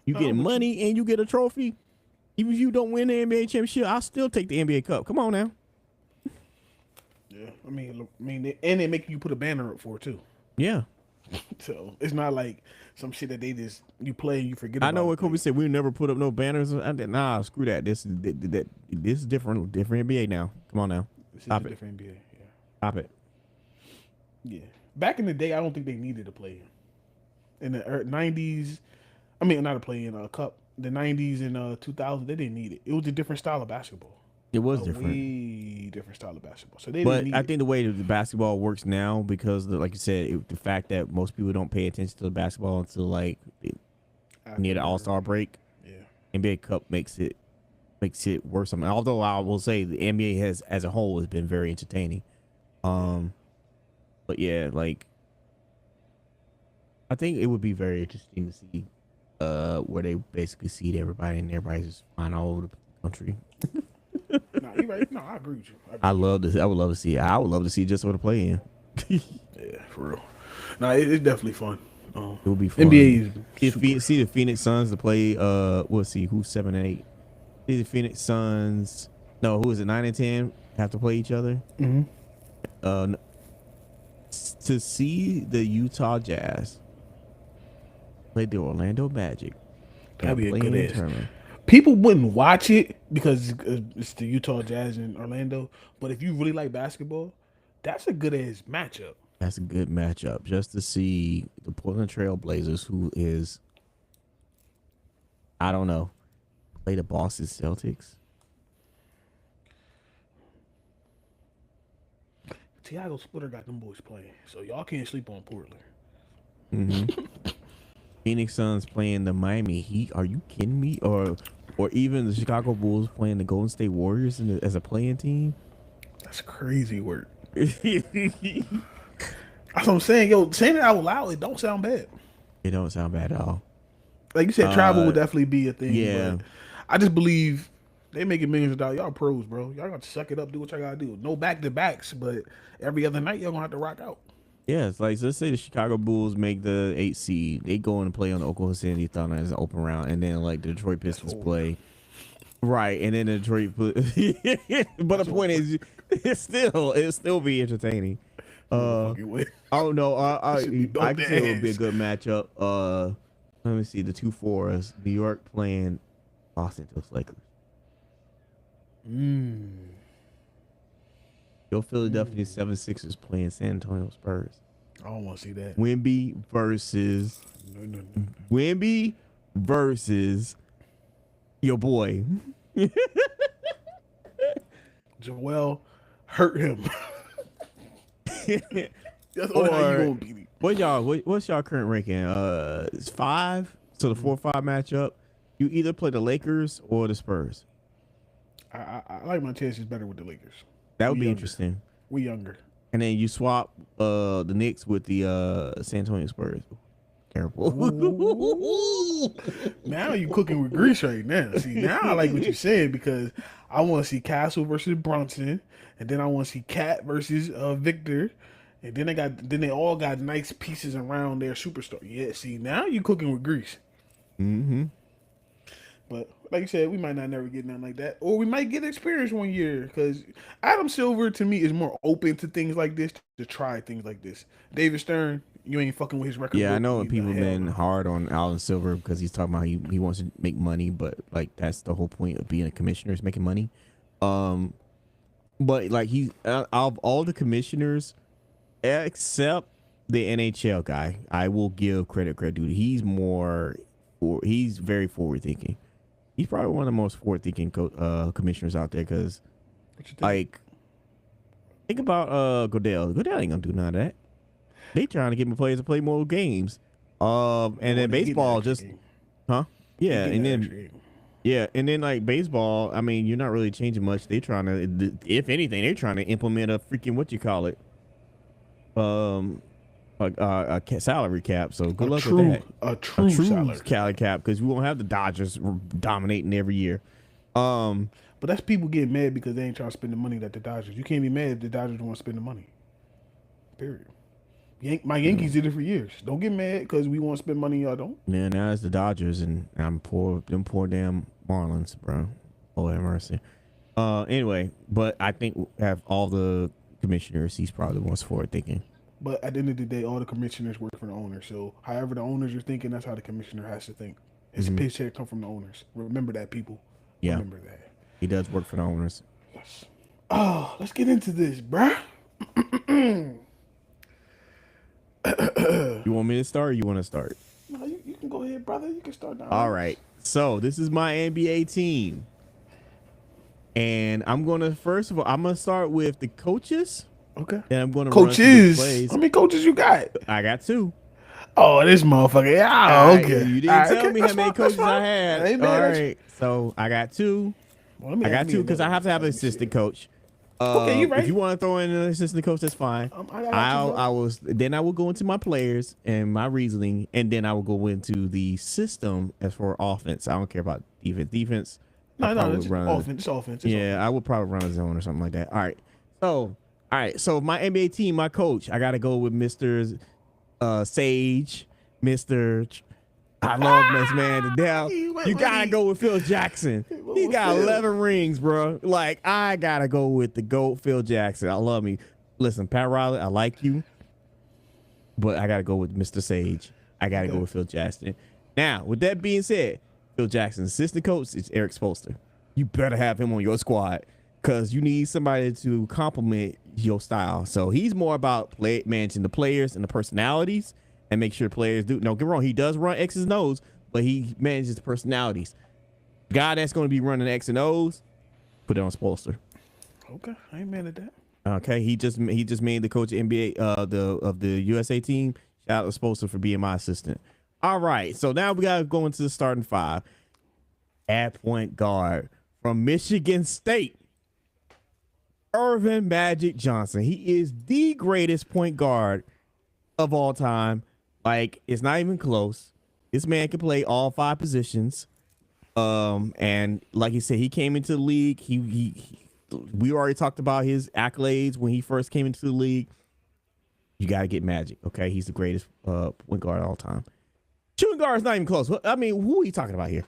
You No, get but money and you get a trophy. Even if you don't win the NBA championship, I'll still take the NBA Cup. Come on now. Yeah, I mean, and they make you put a banner up for it too. Yeah. So it's not like some shit that they just you play and you forget I about. know what Kobe said. We never put up no banners. Nah, screw that. This is different NBA now. Come on now. This is Stop a it. different NBA. Yeah. Stop it. Yeah. Back in the day, I don't think they needed a play in the '90s. I mean, not a play in a cup. The '90s and 2000, they didn't need it. It was a different style of basketball. It was A different. way different style of basketball. So they didn't But need I it. think the way that the basketball works now, because like you said, the fact that most people don't pay attention to the basketball until like near the All Star break, Yeah. NBA Cup makes it worse. I mean, although I will say the NBA has as a whole has been very entertaining. But yeah, like I think it would be very interesting to see where they basically seed everybody and everybody's just flying all over the country. Nah, you right. No, I agree with you. I would love to see it. I would love to see just for the play in. Yeah, for real. Nah, it's definitely fun. It would be fun. NBA is See the Phoenix Suns to play. We'll see who's 7 and 8. See the Phoenix Suns. No, who is it? 9 and 10 have to play each other. Mm-hmm. To see the Utah Jazz play the Orlando Magic. That'd be a play good in the ass. tournament. People wouldn't watch it because it's the Utah Jazz in Orlando. But if you really like basketball, that's a good ass matchup. That's a good matchup. Just to see the Portland Trail Blazers, who is, I don't know, play the Boston Celtics. Tiago Splitter got them boys playing, so y'all can't sleep on Portland. Mm-hmm. Phoenix Suns playing the Miami Heat. Are you kidding me? Or even the Chicago Bulls playing the Golden State Warriors as a playing team. That's crazy work. It That's what I'm saying. Yo, saying it out loud, it don't sound bad. don't sound bad at all. Like you said, travel would definitely be a thing. Yeah. But I just believe they making millions of dollars. Y'all pros, bro. Y'all got to suck it up, do what y'all gotta do. No back to backs, but every other night y'all gonna have to rock out. Yeah, it's like, so let's say the Chicago Bulls make the 8 seed. They go and play on the Oklahoma City Thunder as an open round, and then like the Detroit Pistons play. Right, and then the Detroit but the point is it'll still be entertaining. I don't know. I can say it would be a good matchup. Let me see the 2 for us. New York playing Los Angeles Lakers. Your Philadelphia 76ers playing San Antonio Spurs. I don't want to see that. Wemby versus Wemby versus your boy. Joel hurt him. That's all how you gonna beat him. What's y'all current ranking? It's 5. So the 4-5 matchup. You either play the Lakers or the Spurs. I like my chances better with the Lakers. That would be interesting. We younger. And then you swap the Knicks with the San Antonio Spurs. Careful. Now you cooking with grease right now. See, now I like what you said because I want to see Castle versus Brunson, and then I want to see Cat versus Victor, and then they all got nice pieces around their superstar. Yeah, see, now you cooking with grease. Mm-hmm. But like you said, we might not never get nothing like that, or we might get experience one year because Adam Silver to me is more open to things like this, to try things like this. David Stern, you ain't fucking with his record. Yeah, I know He's people the been hell. hard on Alan Silver because he's talking about he wants to make money, but like that's the whole point of being a commissioner is making money. But like he out of all the commissioners except the NHL guy, I will give credit dude. He's very forward thinking. He's probably one of the most forward thinking commissioners out there because like think about Goodell. Goodell ain't gonna do none of that. They trying to get my players to play more games. And then baseball just game. huh? Yeah, and then game. yeah, and then like baseball, I mean, you're not really changing much. They trying to, if anything, they're trying to implement a freaking what you call it, a salary cap. So good luck with that. A true salary cap because we won't have the Dodgers dominating every year. But that's people getting mad because they ain't trying to spend the money that the Dodgers. You can't be mad if the Dodgers don't want to spend the money. Period. My Yankees did it for years. Don't get mad because we want to spend money. Y'all don't. Yeah, now it's the Dodgers and them poor damn Marlins, bro. Oh, have mercy. Anyway, but I think have all the commissioners, he's probably the most forward thinking. But at the end of the day, all the commissioners work for the owners. So however the owners are thinking, that's how the commissioner has to think. His paycheck come from the owners. Remember that, people. Yeah. Remember that. He does work for the owners. Yes. Oh, let's get into this, bruh. You want me to start or you want to start? No, you can go ahead, brother. You can start now. All right. So this is my NBA team. And I'm going to start with the coaches. Okay. And I'm going to coaches. How many coaches you got? I got 2. Oh, this motherfucker. Yeah, right, okay. You didn't tell me how many coaches I had. Hey, man, all right. So I got 2. Well, I got 2 because I have to have an assistant coach. Okay, you right. If you want to throw in an assistant coach, that's fine. I will go into my players and my reasoning, and then I will go into the system as for offense. I don't care about defense. No, it's offense. Yeah, I would probably run a zone or something like that. All right. So my NBA team, my coach, I got to go with Mr. Sage, Mr. I love this man to death. You gotta go with Phil Jackson. He got 11 rings, bro. Like, I gotta go with the GOAT, Phil Jackson. I love me. Listen, Pat Riley, I like you, but I gotta go with Mr. Sage. I gotta go with Phil Jackson. Now, with that being said, Phil Jackson's assistant coach is Eric Spoelstra. You better have him on your squad because you need somebody to complement your style. So he's more about managing the players and the personalities and make sure players do. No, get wrong. He does run X's and O's, but he manages the personalities. Guy that's going to be running X and O's, put it on Spoelstra. Okay, I ain't mad at that. Okay, he just made the coach of NBA of the USA team. Shout out to Spoelstra for being my assistant. All right, so now we gotta go into the starting five. At point guard from Michigan State, Irvin Magic Johnson. He is the greatest point guard of all time. Like, it's not even close. This man can play all 5 positions. And like he said, he came into the league. We already talked about his accolades when he first came into the league. You got to get Magic, okay? He's the greatest point guard of all time. Shooting guard is not even close. I mean, who are you talking about here?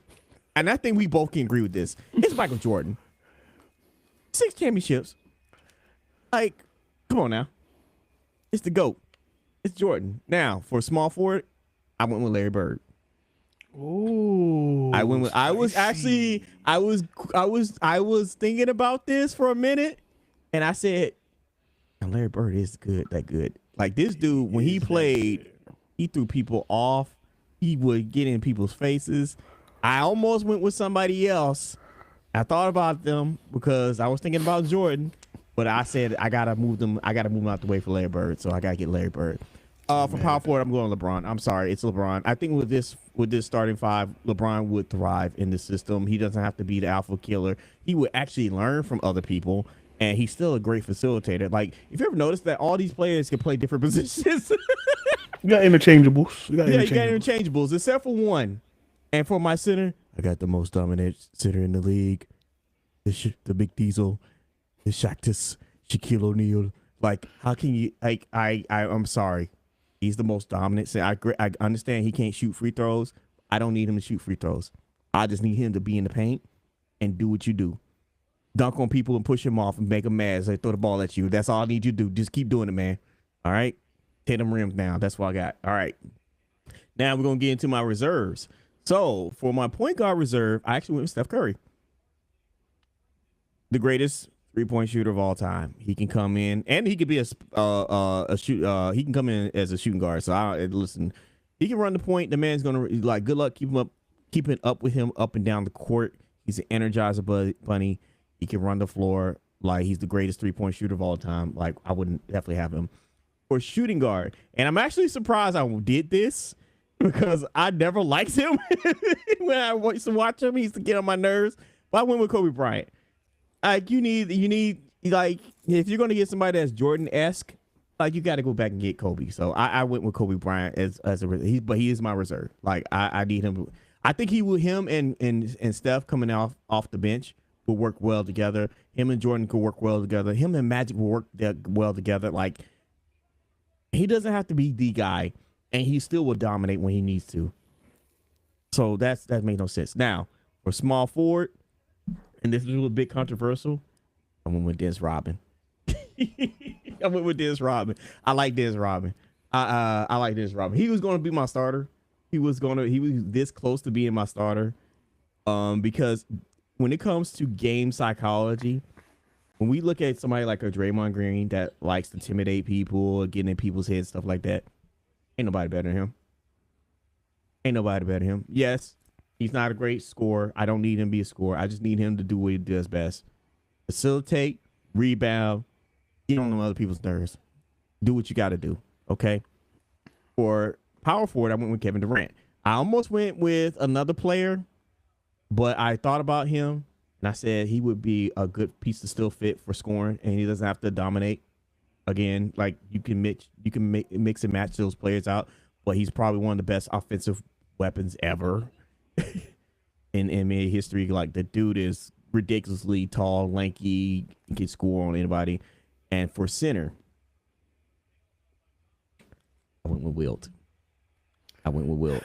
And I think we both can agree with this. It's Michael Jordan. 6 championships. Like, come on now. It's the GOAT. It's Jordan. Now, for small forward, I went with Larry Bird. Ooh. I was thinking about this for a minute, and I said, Larry Bird is that good. Like, this dude, when he played, he threw people off. He would get in people's faces. I almost went with somebody else. I thought about them because I was thinking about Jordan, but I said I gotta move them. I gotta move them out the way for Larry Bird, so I gotta get Larry Bird. For power forward, I'm going LeBron. I'm sorry, it's LeBron. I think with this starting 5, LeBron would thrive in the system. He doesn't have to be the alpha killer. He would actually learn from other people, and he's still a great facilitator. Like, if you ever noticed that all these players can play different positions. You got interchangeables. You got interchangeables, except for one. And for my center, I got the most dominant center in the league. The Big Diesel, the Shaqtus, Shaquille O'Neal. Like, how can you? Like, I'm sorry. He's the most dominant center. I understand he can't shoot free throws. I don't need him to shoot free throws. I just need him to be in the paint and do what you do. Dunk on people and push them off and make them mad as they throw the ball at you. That's all I need you to do. Just keep doing it, man. All right? Hit them rims now. That's what I got. All right. Now we're going to get into my reserves. So for my point guard reserve, I actually went with Steph Curry. The greatest 3-point shooter of all time. He can come in and he could be a shoot. He can come in as a shooting guard. So listen, he can run the point. The man's going to, like, good luck keeping up with him up and down the court. He's an energizer bunny. He can run the floor. Like, he's the greatest 3-point shooter of all time. Like, I wouldn't definitely have him for shooting guard. And I'm actually surprised I did this because I never liked him when I used to watch him. He used to get on my nerves. But I went with Kobe Bryant. Like, you need like, if you're going to get somebody that's Jordan-esque, like, you got to go back and get Kobe. So I went with Kobe Bryant as but he is my reserve. Like, I need him. I think him and Steph coming off the bench will work well together. Him and Jordan could work well together. Him and Magic will work well together. Like, he doesn't have to be the guy, and he still will dominate when he needs to. So that makes no sense. Now, for small forward, and this is a little bit controversial, I went with Dennis Rodman. I went with Dennis Rodman. I like Dennis Rodman. I like Dennis Rodman. He was going to be my starter. He was this close to being my starter. Because when it comes to game psychology, when we look at somebody like a Draymond Green that likes to intimidate people, getting in people's heads, stuff like that, ain't nobody better than him. Ain't nobody better than him. Yes, he's not a great scorer. I don't need him to be a scorer. I just need him to do what he does best. Facilitate, rebound, get on other people's nerves. Do what you got to do, okay? For power forward, I went with Kevin Durant. I almost went with another player, but I thought about him, and I said he would be a good piece to still fit for scoring, and he doesn't have to dominate. Again, like, you can mix and match those players out, but he's probably one of the best offensive weapons ever in NBA history. Like, the dude is ridiculously tall, lanky, can score on anybody. And for center, I went with Wilt. I went with Wilt.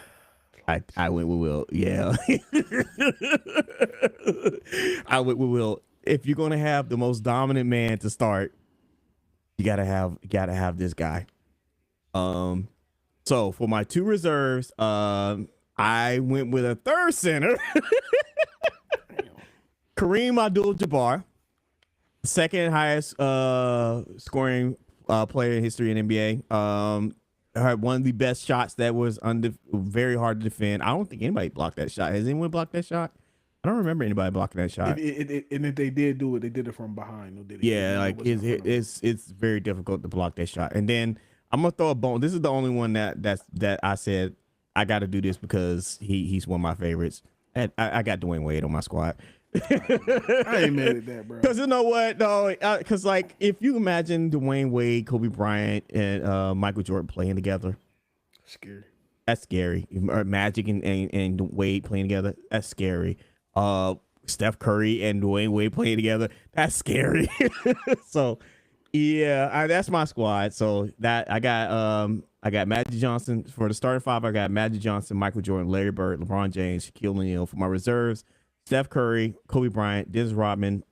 Yeah. I went with Wilt. If you're gonna have the most dominant man to start, you gotta have this guy. So for my 2 reserves, I went with a third center, Kareem Abdul-Jabbar. Second highest scoring player in history in NBA. Had one of the best shots that was very hard to defend. I don't think anybody blocked that shot. Has anyone blocked that shot? I don't remember anybody blocking that shot. And if they did do it, they did it from behind. No, did it? Yeah, like it's very difficult to block that shot. And then I'm gonna throw a bone. This is the only one that I said I got to do this because he's one of my favorites. And I got Dwayne Wade on my squad. I ain't mad at that, bro. Because you know what? No, because like if you imagine Dwayne Wade, Kobe Bryant, and Michael Jordan playing together, Scary. that's scary. Or Magic and Wade playing together, that's scary. Steph Curry and Dwayne Wade playing together, that's scary. So yeah, that's my squad. So that I got Magic Johnson for the starting five. I got Magic Johnson, Michael Jordan, Larry Bird, LeBron James, Shaquille O'Neal. For my reserves, Steph Curry, Kobe Bryant, Dennis Rodman,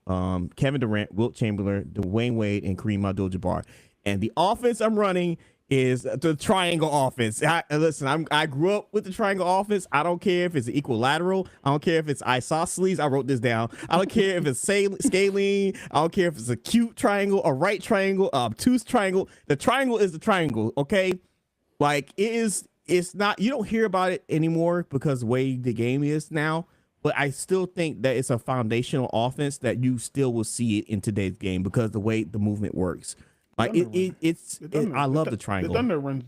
Kevin Durant, Wilt Chamberlain, Dwayne Wade, and Kareem Abdul-Jabbar. And the offense I'm running is the triangle offense. Listen, I grew up with the triangle offense. I don't care if it's equilateral. I don't care if it's isosceles. I wrote this down. I don't care if it's scalene. I don't care if it's a acute triangle, a right triangle, obtuse triangle. The triangle is the triangle, okay? Like it's not, you don't hear about it anymore because the way the game is now. But I still think that it's a foundational offense that you still will see it in today's game because the way the movement works. Like I love the triangle. The Thunder runs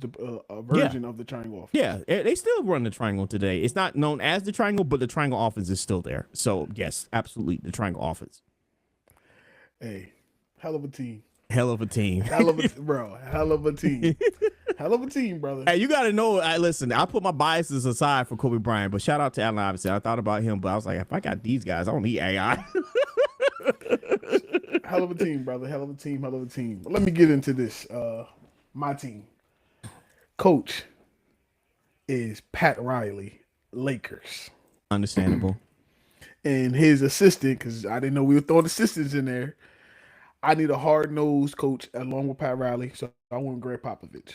a version of the triangle offense. Yeah, they still run the triangle today. It's not known as the triangle, but the triangle offense is still there. So yes, absolutely, the triangle offense. Hey, hell of a team. Hell of a team. Hell of a bro. Hell of a team. Hell of a team, brother. Hey, you gotta know. Listen, I put my biases aside for Kobe Bryant, but shout out to Allen Iverson. I thought about him, but I was like, if I got these guys, I don't need AI. Hell of a team, brother. Hell of a team. Hell of a team. Let me get into this. My team. Coach is Pat Riley, Lakers. Understandable. And his assistant, because I didn't know we were throwing assistants in there. I need a hard-nosed coach along with Pat Riley, so I want Greg Popovich.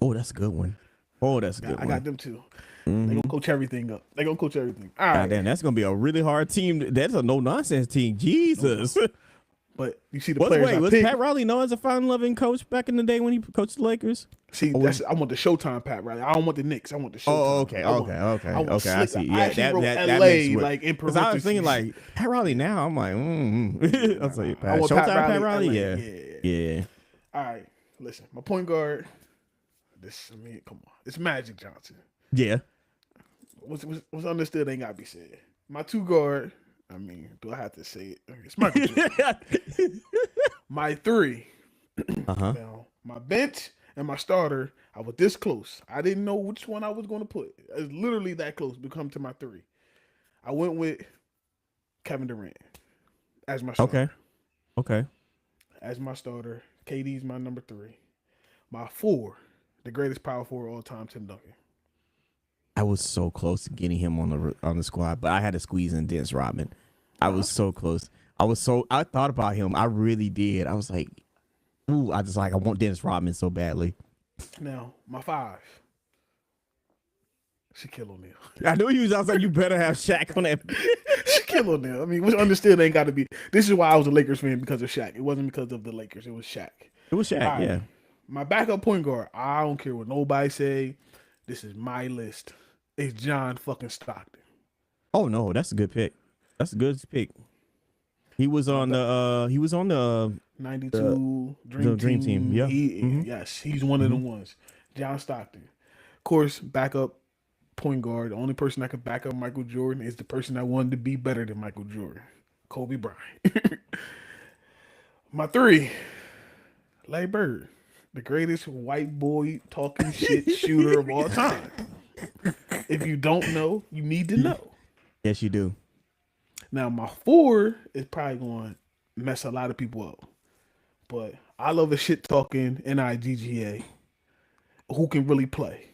Oh, that's a good one. Oh, that's a good one. I got them too. Mm-hmm. They're going to coach everything up. They're going to coach everything. All right. Damn, that's going to be a really hard team. That's a no-nonsense team. Jesus. But you see the players was Pat Riley known as a fun-loving coach back in the day when he coached the Lakers? See, I want the Showtime Pat Riley. I don't want the Knicks. I want the Showtime. Oh, okay. I see. I actually wrote LA like in parentheses. I was thinking like Pat Riley now. I'm like, I was like, Showtime Pat Riley. Yeah. All right, listen. My point guard. Come on. It's Magic Johnson. Yeah. What's understood ain't gotta be said. My two guard. Do I have to say it? It's Michael Jordan. My three. Now, my bench and my starter, I was this close. I didn't know which one I was going to put. It was literally that close to come to my three. I went with Kevin Durant as my starter. Okay. As my starter. KD's my number three. My four, the greatest power forward of all time, Tim Duncan. I was so close to getting him on the squad, but I had to squeeze in Dennis Rodman. I was so close. I thought about him. I really did. I was like, ooh, I want Dennis Rodman so badly. Now, my five, Shaquille O'Neal. I knew I was like, you better have Shaq on that. Shaquille O'Neal. Which understood ain't got to be. This is why I was a Lakers fan, because of Shaq. It wasn't because of the Lakers. It was Shaq. It was Shaq, right. Yeah. My backup point guard, I don't care what nobody say. This is my list. It's John fucking Stockton. Oh no, that's a good pick. That's a good pick. He was on the 92 Dream Team. Yeah. Yes, he's one of the ones. John Stockton. Of course, backup point guard. The only person that could back up Michael Jordan is the person that wanted to be better than Michael Jordan. Kobe Bryant. My three, Larry Bird. The greatest white boy talking shit shooter of all time. If you don't know, you need to know. Yes, you do. Now, my four is probably going to mess a lot of people up. But I love a shit talking NIGGA who can really play.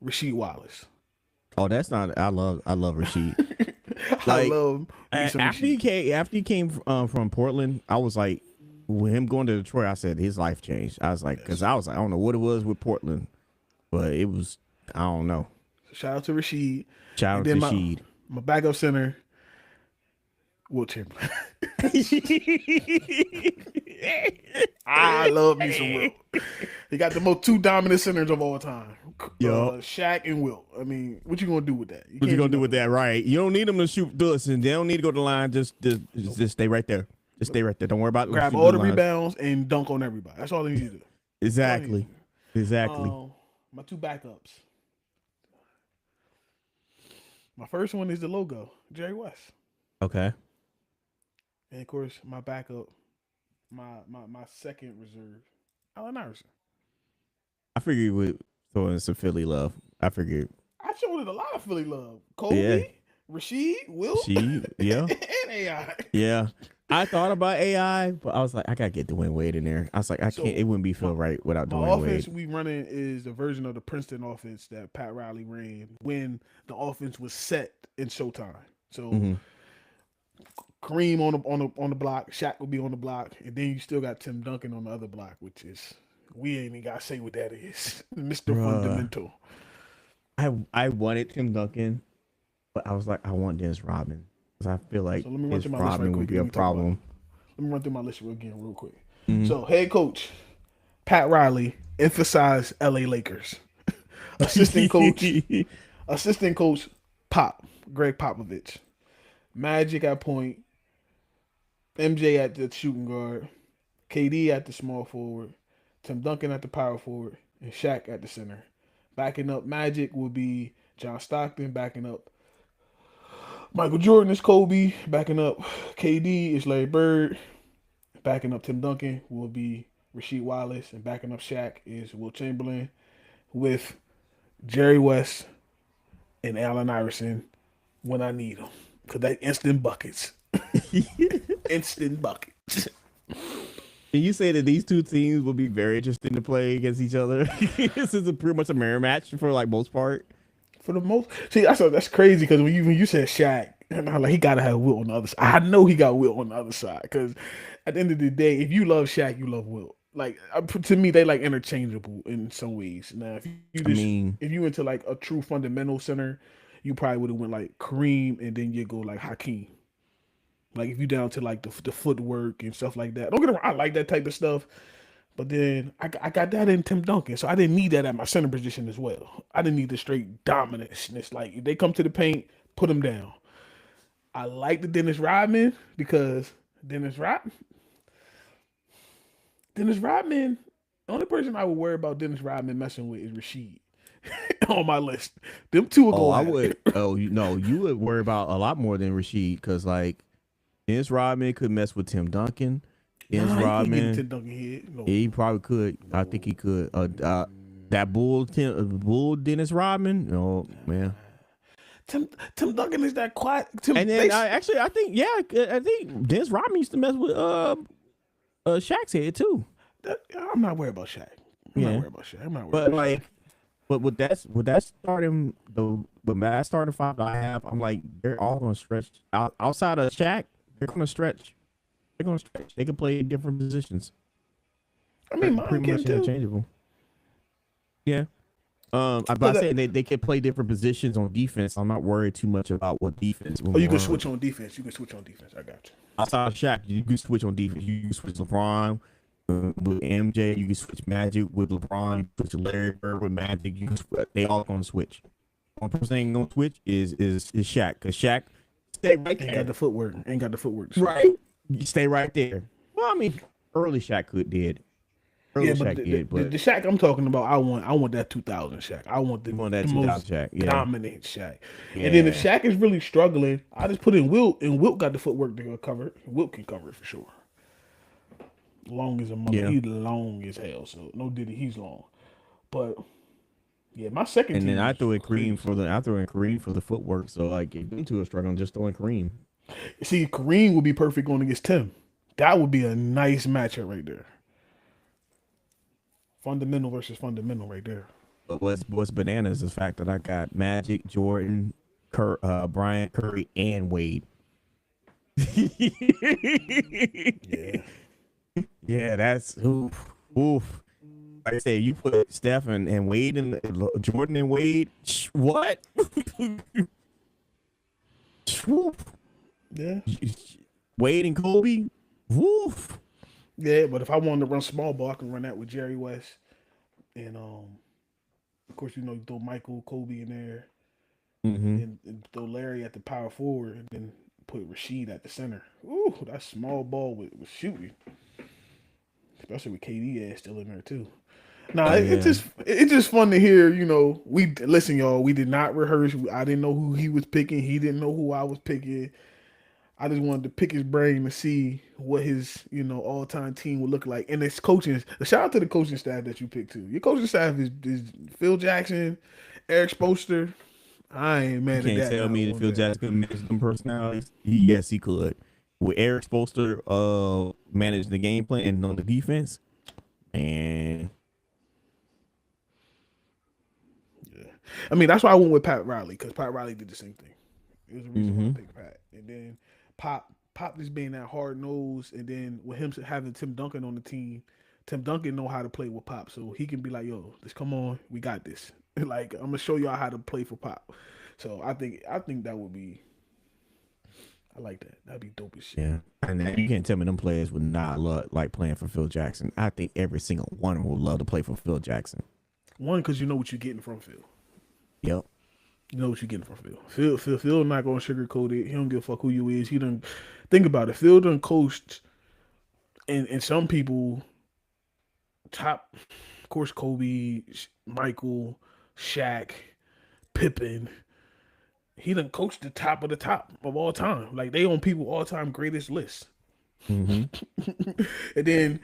Rasheed Wallace. Oh, that's not. I love Rasheed. I love after he came from Portland, I was like, with him going to Detroit, I said his life changed. I was like, because I don't know what it was with Portland, but it was, I don't know. Shout out to Rasheed. Shout out to Rasheed. My backup center, Wilt Chamberlain. I love me some Wilt. He got the most two dominant centers of all time. Yup. Shaq and Wilt. I mean, what you gonna do with that? What you gonna do with that, right? You don't need them to shoot thus, and they don't need to go to the line. Just stay right there. Just stay right there. Don't worry about grab shooting all the lines. rebounds and dunk on everybody. That's all they need to do. Exactly. Exactly. My two backups. My first one is the logo, Jerry West. Okay. And of course, my backup, my second reserve, Allen Iverson. I figured you would throw in some Philly love. I figured. I showed it a lot of Philly love. Kobe, Rasheed, Wilt, yeah. and AI. Yeah. I thought about AI, but I was like, I gotta get Dwayne Wade in there. I was like, I can't. It wouldn't be feel right without Dwayne The offense Wade. we running is the version of the Princeton offense that Pat Riley ran when the offense was set in Showtime. So Kareem on the block, Shaq will be on the block, and then you still got Tim Duncan on the other block, which is we ain't even gotta say what that is, Mr. Fundamental. I wanted Tim Duncan, but I was like, I want Dennis Rodman because I feel like Dennis Rodman would be a problem. Let me run through my list again real quick. So, head coach Pat Riley emphasized LA Lakers. Assistant coach Greg Popovich. Magic at point. MJ at the shooting guard. KD at the small forward. Tim Duncan at the power forward. And Shaq at the center. Backing up Magic will be John Stockton. Backing up Michael Jordan is Kobe. Backing up KD is Larry Bird. Backing up Tim Duncan will be Rasheed Wallace. And backing up Shaq is Wilt Chamberlain with Jerry West and Allen Iverson when I need them. Because they instant buckets. Instant buckets. Can you say that these two teams will be very interesting to play against each other? This is pretty much a mirror match for like most part. For the most, see, that's crazy because when you said Shaq, and I'm like, he gotta have Wilt on the other side. I know he got Wilt on the other side because at the end of the day, if you love Shaq, you love Wilt. Like to me, they like interchangeable in some ways. Now, if you into like a true fundamental center, you probably would have went like Kareem, and then you go like Hakeem. Like if you down to like the footwork and stuff like that. Don't get me wrong, I like that type of stuff. But then I got that in Tim Duncan, so I didn't need that at my center position as well. I didn't need the straight dominance. It's like if they come to the paint, put them down. I like the Dennis Rodman because Dennis Rodman. The only person I would worry about Dennis Rodman messing with is Rasheed on my list. Them two will go. I would. You would worry about a lot more than Rasheed because like Dennis Rodman could mess with Tim Duncan. Dennis Rodman, Tim Duncan head. No. He probably could. I think he could. That bull Dennis Rodman. Oh man. Tim Duncan is that quiet. I think Dennis Rodman used to mess with Shaq's head too. I'm not worried about Shaq. I'm not worried about Shaq. But with that starting five that I have, I'm like they're all gonna stretch outside of Shaq. They're gonna stretch. They can play in different positions. I mean, pretty much interchangeable. Yeah. I say they can play different positions on defense. I'm not worried too much about what defense. You can switch on defense. I got you. Outside of Shaq, you can switch on defense. You can switch LeBron with MJ. You can switch Magic with LeBron. You can switch Larry Bird with Magic. They all gonna switch. One person ain't gonna switch is Shaq, because Shaq stay right there. Ain't got the footwork. Right. You stay right there. Well, I mean, early Shaq did. But the Shaq I'm talking about, I want that 2000 Shaq. I want the that 2000 Shaq, dominant Shaq. Yeah. And then if Shaq is really struggling, I just put in Wilt, and Wilt got the footwork to cover it. Wilt can cover it for sure. Long as a mother, he's long as hell. So no diddy, he's long. But yeah, my second. And then I throw in Kareem for the footwork. So like, if them two are struggling, just throwing Kareem. See, Kareem would be perfect going against Tim. That would be a nice matchup right there. Fundamental versus fundamental right there. But what's bananas is the fact that I got Magic, Jordan, Bryant, Curry, and Wade. Yeah, that's oof. Like I say, you put Steph and Wade and Jordan and Wade. What? Yeah. Wade and Kobe, woof. Yeah, but if I wanted to run small ball, I can run that with Jerry West. And of course, you throw Michael, Kobe in there, Mm-hmm. and throw Larry at the power forward, and then put Rashid at the center. Ooh, that small ball with shooting, especially with KD ass still in there too. Nah, Yeah. it's just fun to hear. We listen, y'all. We did not rehearse. I didn't know who he was picking. He didn't know who I was picking. I just wanted to pick his brain to see what his all time team would look like. And it's coaching. A shout out to the coaching staff that you picked too. Your coaching staff is Phil Jackson, Eric Spoelstra. I ain't You mad at can't that. tell Not me that one Phil bit. Jackson could manage them personalities. Yes, he could. With Eric Spoelstra manage the game plan and on the defense, and Yeah. I mean, that's why I went with Pat Riley because Pat Riley did the same thing. It was the reason why I mm-hmm. picked Pat. And then Pop just being that hard nose, and then with him having Tim Duncan on the team, Tim Duncan know how to play with Pop, so he can be like, "Yo, just come on, we got this." Like I'm gonna show y'all how to play for Pop. So I think that would be. I like that. That'd be dope as shit. Yeah, and you can't tell me them players would not like playing for Phil Jackson. I think every single one of them would love to play for Phil Jackson. One, because you know what you're getting from Phil. Yep. You know what you're getting from Phil. Phil not gonna sugarcoat it. He don't give a fuck who you is. He done think about it. Phil done coached, and some people top, of course, Kobe, Michael, Shaq, Pippen. He done coached the top of the top of all time. Like they on people all time greatest list. Mm-hmm. And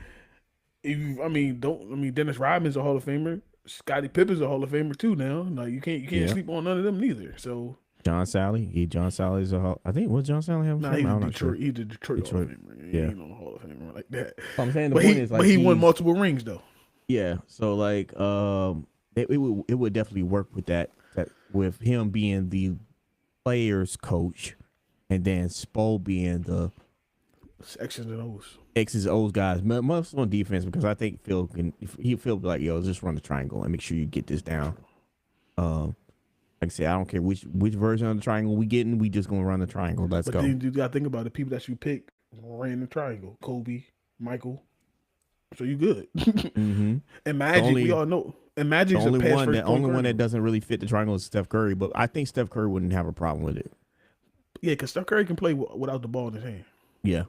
then Dennis Rodman's a Hall of Famer. Scottie Pippen's a Hall of Famer too now. Like you can't Yep. sleep on none of them neither. So John Sally. John Sally's I think what John Sally have a nah, Famer? he's a I'm not Detroit. sure. He's a Detroit Hall of Detroit. Famer. He Yeah. ain't no Hall of Famer like that. I'm saying the But point he is like but he won multiple rings though. Yeah. So like it would definitely work with that with him being the players coach and then Spo being the It's X's and O's. X's O's guys, most on defense because I think Phil feel like just run the triangle and make sure you get this down. Like I said, I don't care which version of the triangle we getting, we just gonna run the triangle. Let's But go. then you gotta think about the people that you pick ran the triangle. Kobe, Michael. So you good. Mm-hmm. And Magic, we all know. And Magic's The only a pass one first that point only one guard. that doesn't really fit the triangle is Steph Curry, but I think Steph Curry wouldn't have a problem with it. Yeah, because Steph Curry can play without the ball in his hand. Yeah,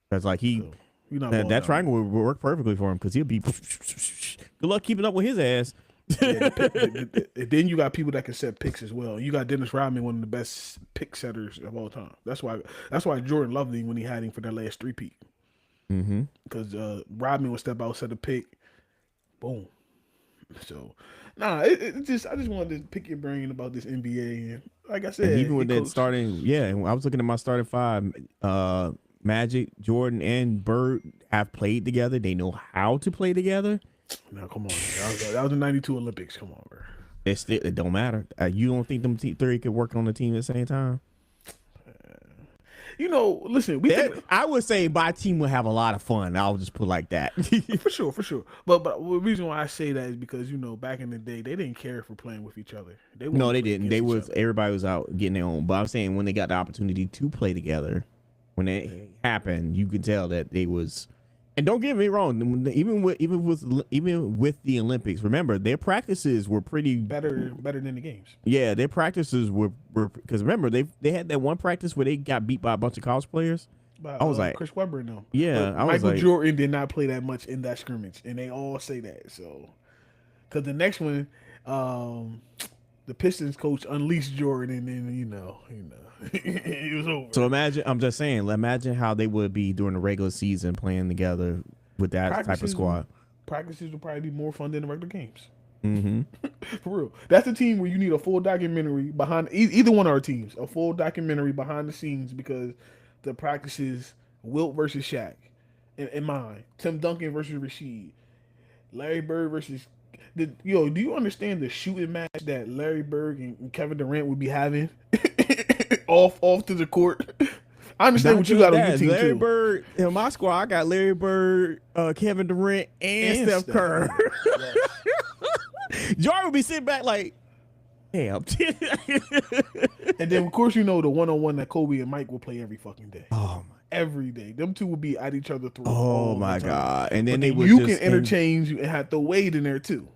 that's like So you're not that balling out. triangle would work perfectly for him because he'll be good luck keeping up with his ass. Yeah, then you got people that can set picks as well. You got Dennis Rodman, one of the best pick setters of all time. That's why Jordan loved him when he had him for that last three-peat. Mm-hmm. Because Rodman would step out, set a pick, boom. So, I just wanted to pick your brain about this NBA, and like I said, And even with that coached. starting, and I was looking at my starting five. Magic, Jordan, and Bird have played together. They know how to play together. Now, come on, that was the '92 Olympics. Come on, bro. It don't matter. You don't think them three could work on the team at the same time? Listen, I would say my team would have a lot of fun. I'll just put it like that. for sure. But the reason why I say that is because back in the day they didn't care for playing with each other. No, they didn't. Everybody was out getting their own. But I'm saying when they got the opportunity to play together, when it happened, you could tell that they was. And don't get me wrong, even with the Olympics, remember their practices were pretty better than the games. Yeah, their practices were because remember they had that one practice where they got beat by a bunch of college players. But, I was like, Chris Webber and them. Yeah, but I was Michael like, Jordan did not play that much in that scrimmage, and they all say that. So, because the next one, the Pistons coach unleashed Jordan, and then it was over. So I'm just saying, imagine how they would be during the regular season playing together with that type of squad. Practices will probably be more fun than the regular games. Mm-hmm. For real. That's a team where you need a full documentary behind either one of our teams, a full documentary behind the scenes because the practices, Wilt versus Shaq, in mine, Tim Duncan versus Rasheed, Larry Bird versus. Do you understand the shooting match that Larry Bird and Kevin Durant would be having off to the court? I understand what you got on your team Larry too. Bird in my squad. I got Larry Bird, Kevin Durant, and Steph Curry. Yes. Jordan would be sitting back like, Damn. And then of course you know the one-on-one that Kobe and Mike will play every fucking day. Oh my. Every day. Them two will be at each other's throat Oh all the my time. God. And then But they then would you can just interchange and have to Wade in there too.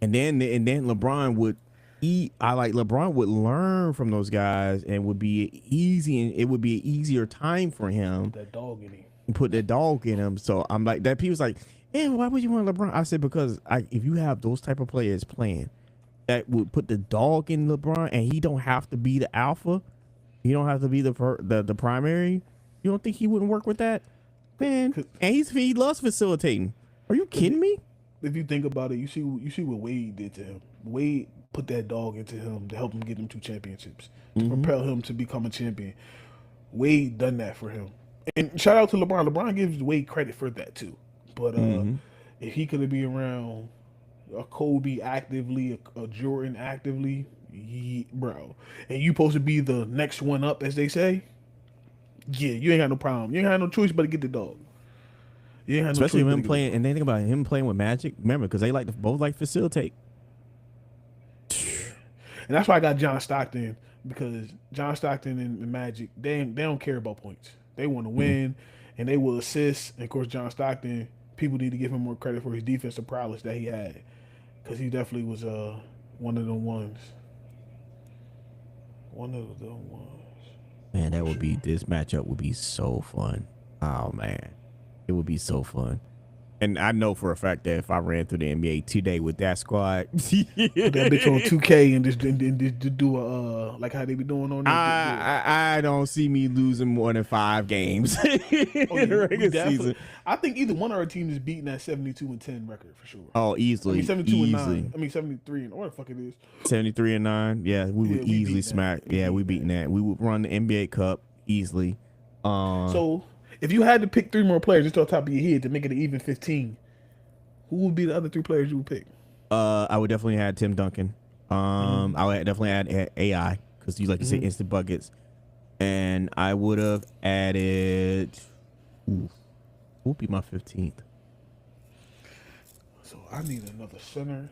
and then LeBron would eat. I like LeBron would learn from those guys and would be easy, and it would be an easier time for him That dog in him. and put the dog in him. So I'm like that. People's like, yeah, why would you want LeBron? I said because if you have those type of players playing that would put the dog in LeBron, and he don't have to be the alpha, he don't have to be the primary. You don't think he wouldn't work with that, man? And he loves facilitating. Are you kidding me? If you think about it, you see what Wade did to him. Wade put that dog into him to help him get him 2 championships, to propel him to become a champion. Wade done that for him. And shout out to LeBron. LeBron gives Wade credit for that too. But if he could be around a Kobe actively, a Jordan actively, bro, and you supposed to be the next one up, as they say, yeah, you ain't got no problem. You ain't got no choice but to get the dog. You ain't had no Especially choice but him to get the playing, dog. and then think about him playing with Magic. Remember, because they both like facilitate. And that's why I got John Stockton, because John Stockton and Magic, they don't care about points. They want to win, and they will assist. And of course, John Stockton, people need to give him more credit for his defensive prowess that he had, because he definitely was one of them ones. One of them ones. Man, that would be this matchup would be so fun. Oh man, it would be so fun. And I know for a fact that if I ran through the NBA today with that squad, Put that bitch on 2K and just do a like how they be doing on there. I don't see me losing more than 5 games in the regular season. I think either one of our teams is beating that 72-10 record for sure. Oh, easily. 72-9. 73 and what the fuck it is. 73-9. Yeah, we would easily smack. Yeah, we beating that. We would run the NBA Cup easily. So if you had to pick 3 more players just off the top of your head to make it an even 15, who would be the other 3 players you would pick? I would definitely add Tim Duncan. I would definitely add AI because you like to say instant buckets, and I would have added. Who would be my 15th? So I need another center.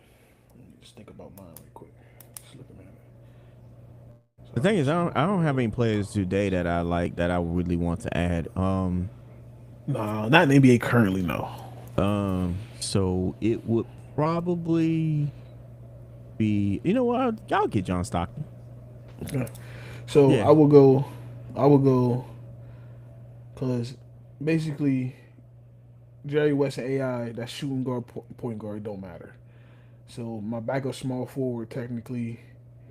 Let me just think about mine real quick. Just looking at it. So The thing is, I don't have any players today that I like that I really want to add. no, not in the NBA currently. No. So it would probably be. You know what? Y'all get John Stockton. Okay. So Yeah. I will go, because basically Jerry West and AI, that shooting guard, point guard, don't matter. So my backup small forward technically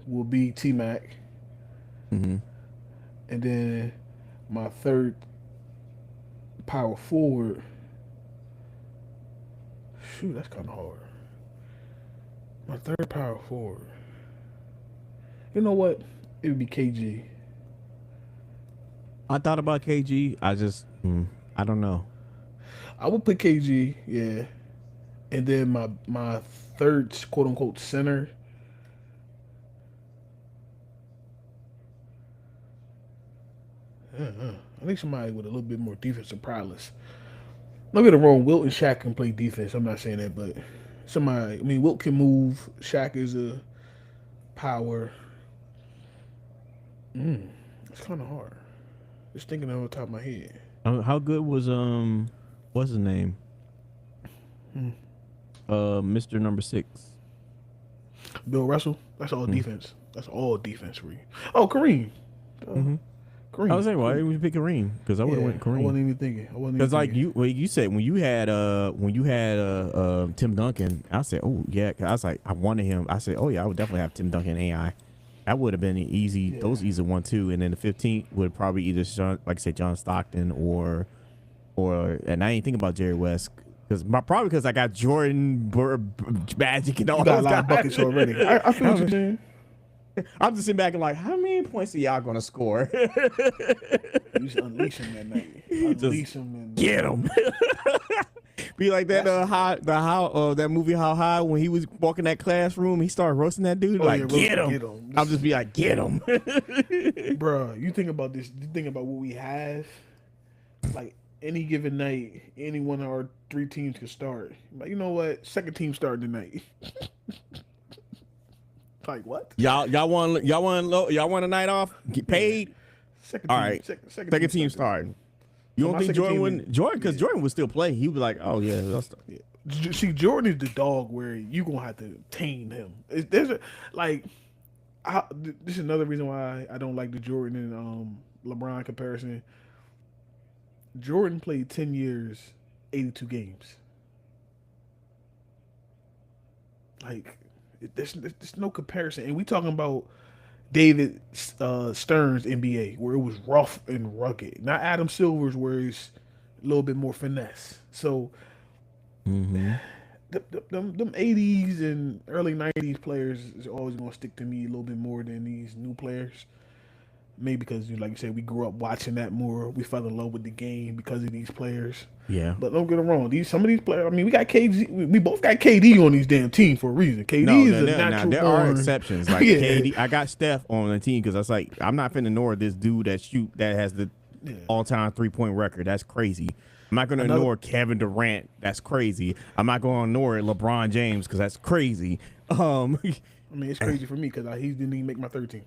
will be T Mac, Mm-hmm. and then my third power forward. Shoot, that's kind of hard. My third power forward. You know what? It would be KG. I thought about KG. I just, I don't know. I would put KG, yeah, and then my third quote unquote center. I think somebody with a little bit more defensive prowess. Don't get it wrong. Wilt and Shaq can play defense. I'm not saying that, but somebody. I mean, Wilt can move. Shaq is a power. It's kind of hard. Just thinking off the top of my head. How good was what's his name? Mr. Number 6. Bill Russell. That's all defense. That's all defense for you. Oh, Kareem. Kareem. I was saying, why didn't we pick Kareem? Because I would have went Kareem. I wasn't even thinking. Because like you said when you had Tim Duncan, I said, oh yeah. 'Cause I was like, I wanted him. I said, oh yeah, I would definitely have Tim Duncan AI. That would have been an easy. Yeah. Those easy 1-2, and then the 15th would probably either John Stockton or and I ain't thinking about Jerry West because I got Jordan, Magic, and all You got a those lot of guys. buckets already. I feel what you're saying. I'm just sitting back and like, how many points are y'all gonna score? You just unleash him that night. Unleash him and Get him. Be like that that movie How High when he was walking that classroom, he started roasting that dude. Get him. I'll just be like, get him. Bro, you think about this. You think about what we have. Like any given night, any one of our 3 teams could start. Like, you know what? Second team starting tonight. Like what? Y'all want a night off? Get Yeah. paid? Second All team. right. Second team Team started. starting. You So don't my think second Jordan team wouldn't? Jordan, because yeah. Jordan would still play. He'd be like, oh, yeah. Yeah. See, Jordan is the dog where you gonna have to tame him. There's a, like, this is another reason why I don't like the Jordan and LeBron comparison. Jordan played 10 years, 82 games. Like, there's no comparison. And we talking about David Stern's NBA, where it was rough and rugged. Not Adam Silver's, where it's a little bit more finesse. So Mm-hmm. them 80s and early 90s players is always going to stick to me a little bit more than these new players. Maybe because, like you said, we grew up watching that more. We fell in love with the game because of these players. Yeah. But don't get it wrong. Some of these players. I mean, we got KD. We both got KD on these damn teams for a reason. KD is a Now natural there are born. exceptions. Like Yeah. KD, I got Steph on the team because I was like, I'm not finna ignore this dude that has the Yeah. all-time 3-point record. That's crazy. I'm not gonna Another- ignore Kevin Durant. That's crazy. I'm not gonna ignore LeBron James because that's crazy. I mean, it's crazy for me because he didn't even make my 13.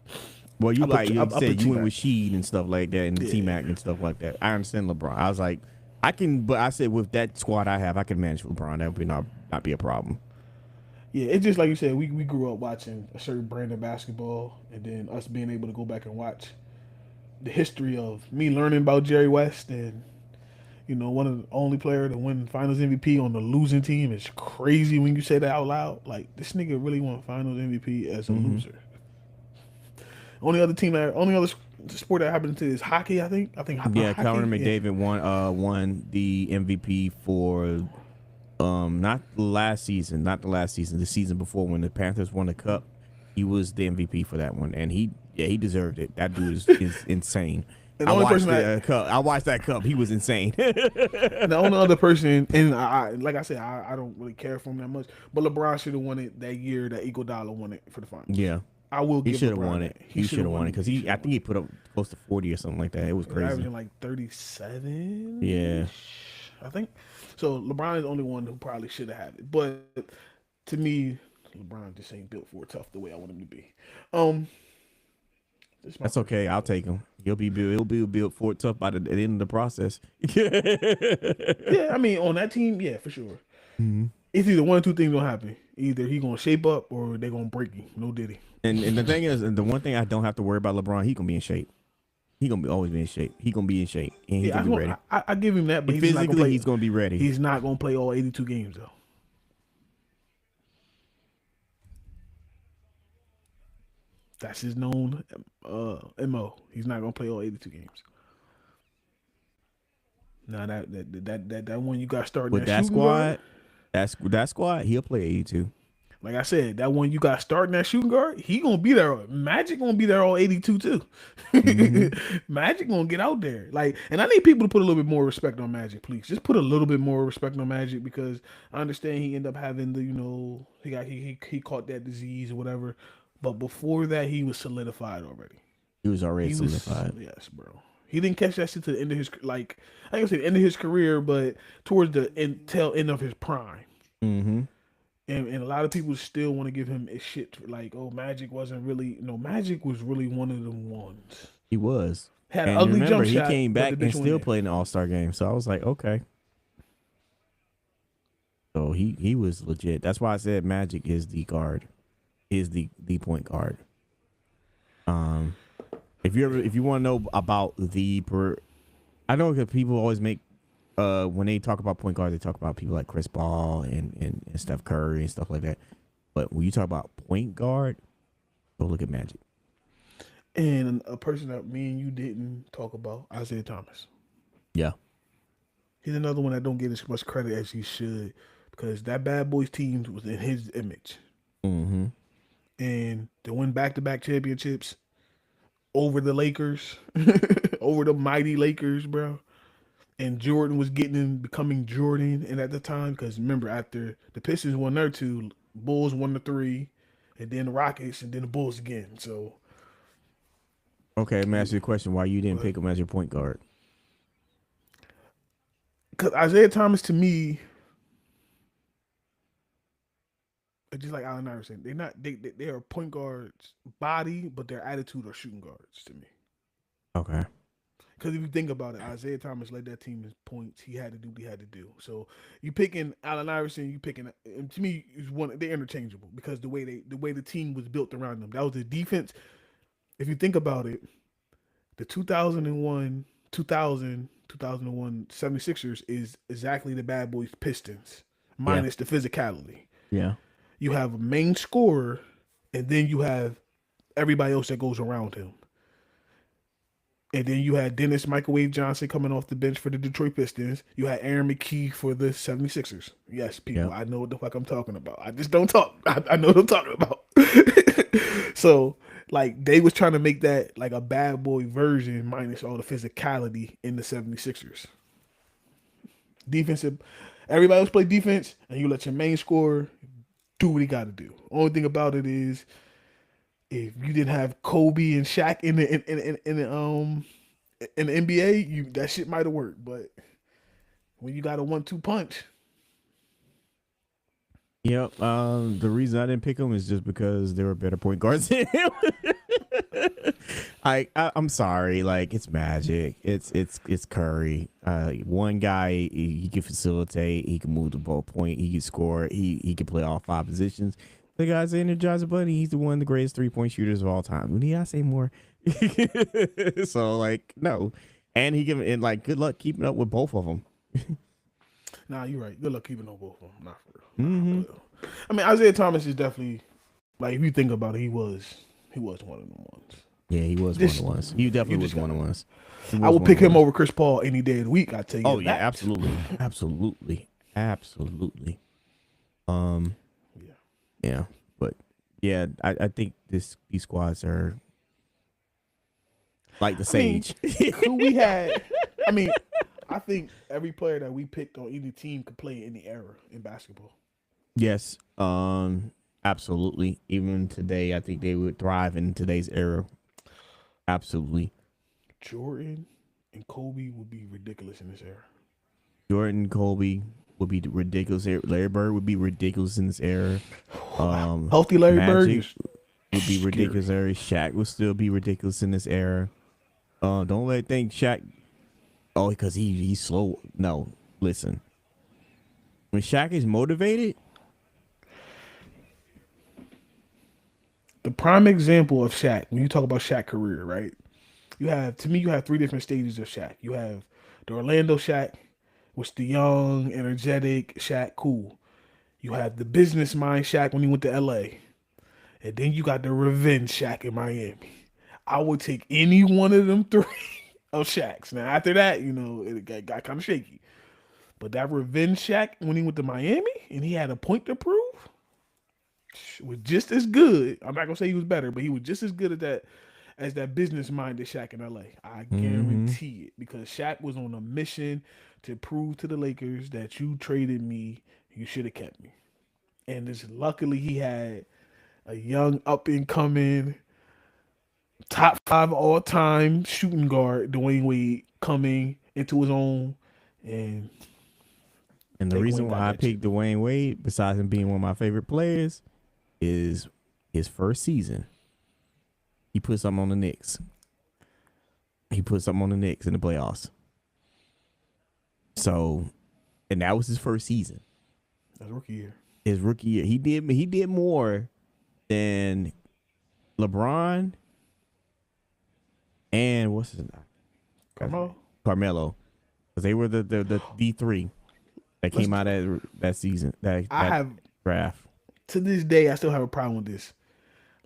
Well, you I said put you went T-Mac. with Sheed and stuff like that, and Yeah. T-Mac and stuff like that. I understand LeBron. I was like, but I said with that squad I have, I can manage LeBron. That would not be a problem. Yeah, it's just like you said. We grew up watching a certain brand of basketball, and then us being able to go back and watch the history of me learning about Jerry West and one of the only player to win Finals MVP on the losing team is crazy when you say that out loud. Like, this nigga really won Finals MVP as a loser. Only other sport that happened to is hockey. I think. Yeah, hockey, Connor McDavid won the MVP for not the last season, the season before when the Panthers won the cup. He was the MVP for that one, and he deserved it. That dude is insane. And the only person I watched that cup. He was insane. the only other person, and like I said, I don't really care for him that much. But LeBron should have won it that year that Iguodala won it for the finals. Yeah, I will. He give should have LeBron won that. it. He should have won it because I think he put up close to 40 or something like that. It was crazy. Averaging like 37. Yeah, I think. So LeBron is the only one who probably should have had it. But to me, LeBron just ain't built for it tough the way I want him to be. That's okay. I'll take him. He'll be built for it tough by the end of the process. Yeah, I mean, on that team, yeah, for sure. Mm-hmm. It's either one or two things gonna happen. Either he gonna shape up or they gonna break him. No diddy. And the thing is, and the one thing I don't have to worry about LeBron, he gonna be in shape. He gonna always be in shape. He gonna be in shape, and he's gonna be ready. I give him that, but physically, he's gonna be ready. He's not gonna play all 82 games though. That's his known MO. He's not gonna play all 82 games. Now that one you got starting with that squad, that squad, he'll play 82. Like I said, that one you got starting that shooting guard, he gonna be there. Magic gonna be there all 82 too. Mm-hmm. Magic gonna get out there. Like, and I need people to put a little bit more respect on Magic, please. Just put a little bit more respect on Magic because I understand he ended up having the, he caught that disease or whatever. But before that, he was solidified already. He was already solidified. Yes, bro. He didn't catch that shit to the end of his I ain't gonna say the end of his career, but towards the tail end of his prime. Mm-hmm. And a lot of people still want to give him a shit like, oh, Magic wasn't really. No, Magic was really one of the ones. He was. Had an ugly jump shot. He came back and still played in the All-Star game. So I was like, okay. So he was legit. That's why I said Magic is the guard, is the point guard. If you want to know about I know that people always make. When they talk about point guards, they talk about people like Chris Paul and Steph Curry and stuff like that. But when you talk about point guard, go look at Magic. And a person that me and you didn't talk about, Isaiah Thomas. Yeah. He's another one that don't get as much credit as he should because that Bad Boys team was in his image. Mm-hmm. And to win back-to-back championships over the Lakers, over the mighty Lakers, bro. And Jordan was becoming Jordan, and at the time, because remember, after the Pistons won their 2, Bulls won the 3, and then the Rockets, and then the Bulls again. So, okay, let me ask you a question: why you didn't pick him as your point guard? Because Isaiah Thomas, to me, just like Allen Iverson, they're not they are point guards body, but their attitude are shooting guards to me. Okay. Because if you think about it, Isaiah Thomas led that team in points. He had to do what he had to do. So you picking Allen Iverson, you picking, and to me, is one they're interchangeable because the way the team was built around them. That was the defense. If you think about it, the 2001, 76ers is exactly the Bad Boys Pistons, Yeah. minus the physicality. Yeah. You have a main scorer, and then you have everybody else that goes around him. And then you had Dennis Microwave Johnson coming off the bench for the Detroit Pistons. You had Aaron McKee for the 76ers. Yes, people, Yeah. I know what the fuck I'm talking about. I just don't talk. I know what I'm talking about. So, like, they was trying to make that like a bad boy version minus all the physicality in the 76ers. Defensive, everybody else play defense, and you let your main scorer do what he got to do. Only thing about it is, if you didn't have Kobe and Shaq in the NBA, you that shit might have worked. But when you got a 1-2 punch, Yep. The reason I didn't pick him is just because there were better point guards than him. I'm sorry. Like, it's Magic. It's Curry. One guy, he can facilitate. He can move the ball point. He can score. He can play all 5 positions. The guy's Energizer Bunny. He's the one of the greatest 3-point shooters of all time. Need I say more? So, like, no. And he can, and like, good luck keeping up with both of them. nah, you're right. Good luck keeping on both of them. Not for real. Mm-hmm. But, I mean, Isaiah Thomas is definitely like if you think about it, he was one of them ones. Yeah, he was Just- one of the ones. He definitely was one of the ones. I would pick him over Chris Paul any day of the week. I tell you. Oh yeah, that. absolutely, absolutely. Yeah. Yeah, but yeah, I think these squads are like the sage. Who we had? I mean, I think every player that we picked on any team could play in the era in basketball. Yes, absolutely. Even today, I think they would thrive in today's era. Absolutely. Jordan and Kobe would be ridiculous in this era. Jordan, Kobe would be ridiculous. Larry Bird would be ridiculous in this era. Healthy Larry Bird Magic is would be scary. ridiculous era. Shaq would still be ridiculous in this era. Don't let it think Shaq. Oh, because he's slow. No, listen. When Shaq is motivated, The prime example of Shaq, when you talk about Shaq career, right? You have 3 different stages of Shaq. You have the Orlando Shaq, which the young, energetic Shaq, cool. You have the business mind Shaq when he went to LA. And then you got the revenge Shaq in Miami. I would take any one of them 3 of Shaq's. Now after that, it got kind of shaky. But that revenge Shaq when he went to Miami and he had a point to prove was just as good. I'm not gonna say he was better, but he was just as good at that as that business minded Shaq in LA. I guarantee it because Shaq was on a mission to prove to the Lakers that you traded me, you should have kept me. And just luckily he had a young up and coming top 5 all time shooting guard Dwayne Wade coming into his own and the reason why I picked Dwayne Wade, besides him being one of my favorite players, is his first season. He put something on the Knicks. He put something on the Knicks in the playoffs. So, and that was his first season. That's rookie year. His rookie year, he did more than LeBron and what's his name? Carmelo, because they were the D3 that came out of that season. That draft. To this day, I still have a problem with this.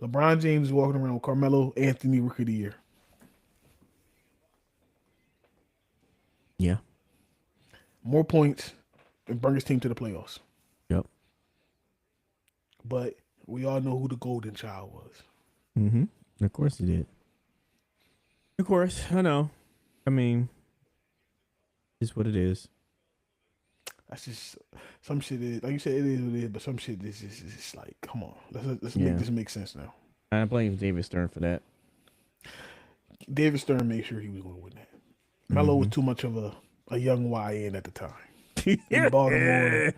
LeBron James is walking around with Carmelo Anthony Rookie of the Year. Yeah. More points and bring his team to the playoffs. Yep. But we all know who the golden child was. Mm-hmm. Of course he did. Of course, I know. I mean, it's what it is. That's just some shit is like you said, it is what it is, but some shit is just like, come on, let's Yeah. make this make sense now. I blame David Stern for that. David Stern made sure he was going to win that. Melo was too much of a young YN at the time. in Baltimore.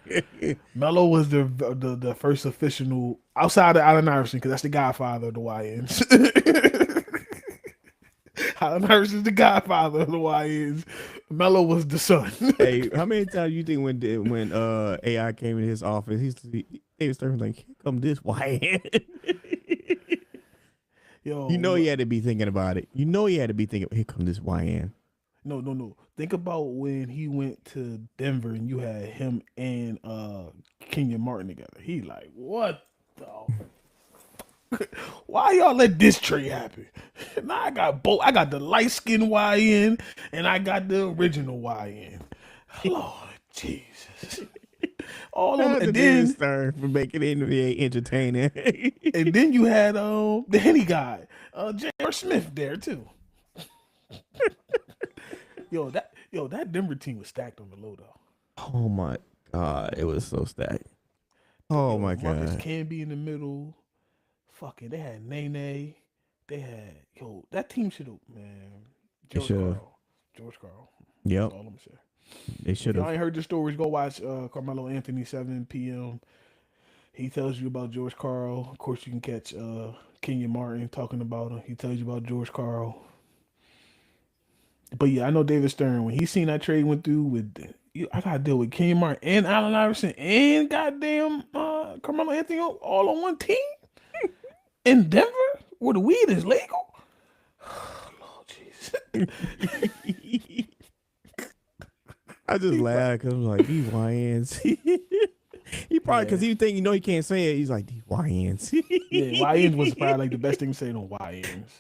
Melo was the first official outside of Allen Iverson, because that's the godfather of the YNs. Allen Iverson's the godfather of the YNs. Melo was the son. Hey, how many times you think when AI came in his office, he was like, here come this YN. Yo, You know he had to be thinking about it. You know he had to be thinking, here come this YN. no. Think about when he went to Denver and you had him and Kenyon Martin together. He like, what the? Why y'all let this trade happen? Now I got both. I got the light skinned YN and I got the original YN. Lord Jesus. All on, and then Stern for making the NBA entertaining. and then you had the Henny guy, J.R. Smith there too. that Denver team was stacked on the low though. Oh my God, it was so stacked. Oh my Marcus God. Camby in the middle. Fucking, they had Nene. They had that team should have, man. George Carl. Yep. That's all I'm gonna say. They should If y'all have. ain't heard the stories, go watch Carmelo Anthony 7 p.m. He tells you about George Carl. Of course, you can catch Kenyon Martin talking about him. He tells you about George Carl. But yeah, I know David Stern, when he seen that trade went through with, I gotta deal with Kenyon Martin and Allen Iverson and goddamn Carmelo Anthony all on one team in Denver where the weed is legal. Lord Jesus. I just laugh because I'm like, these YNs. He probably, because he think, he can't say it. He's like, these YNs. Yeah, YNs was probably like the best thing to say on YNs.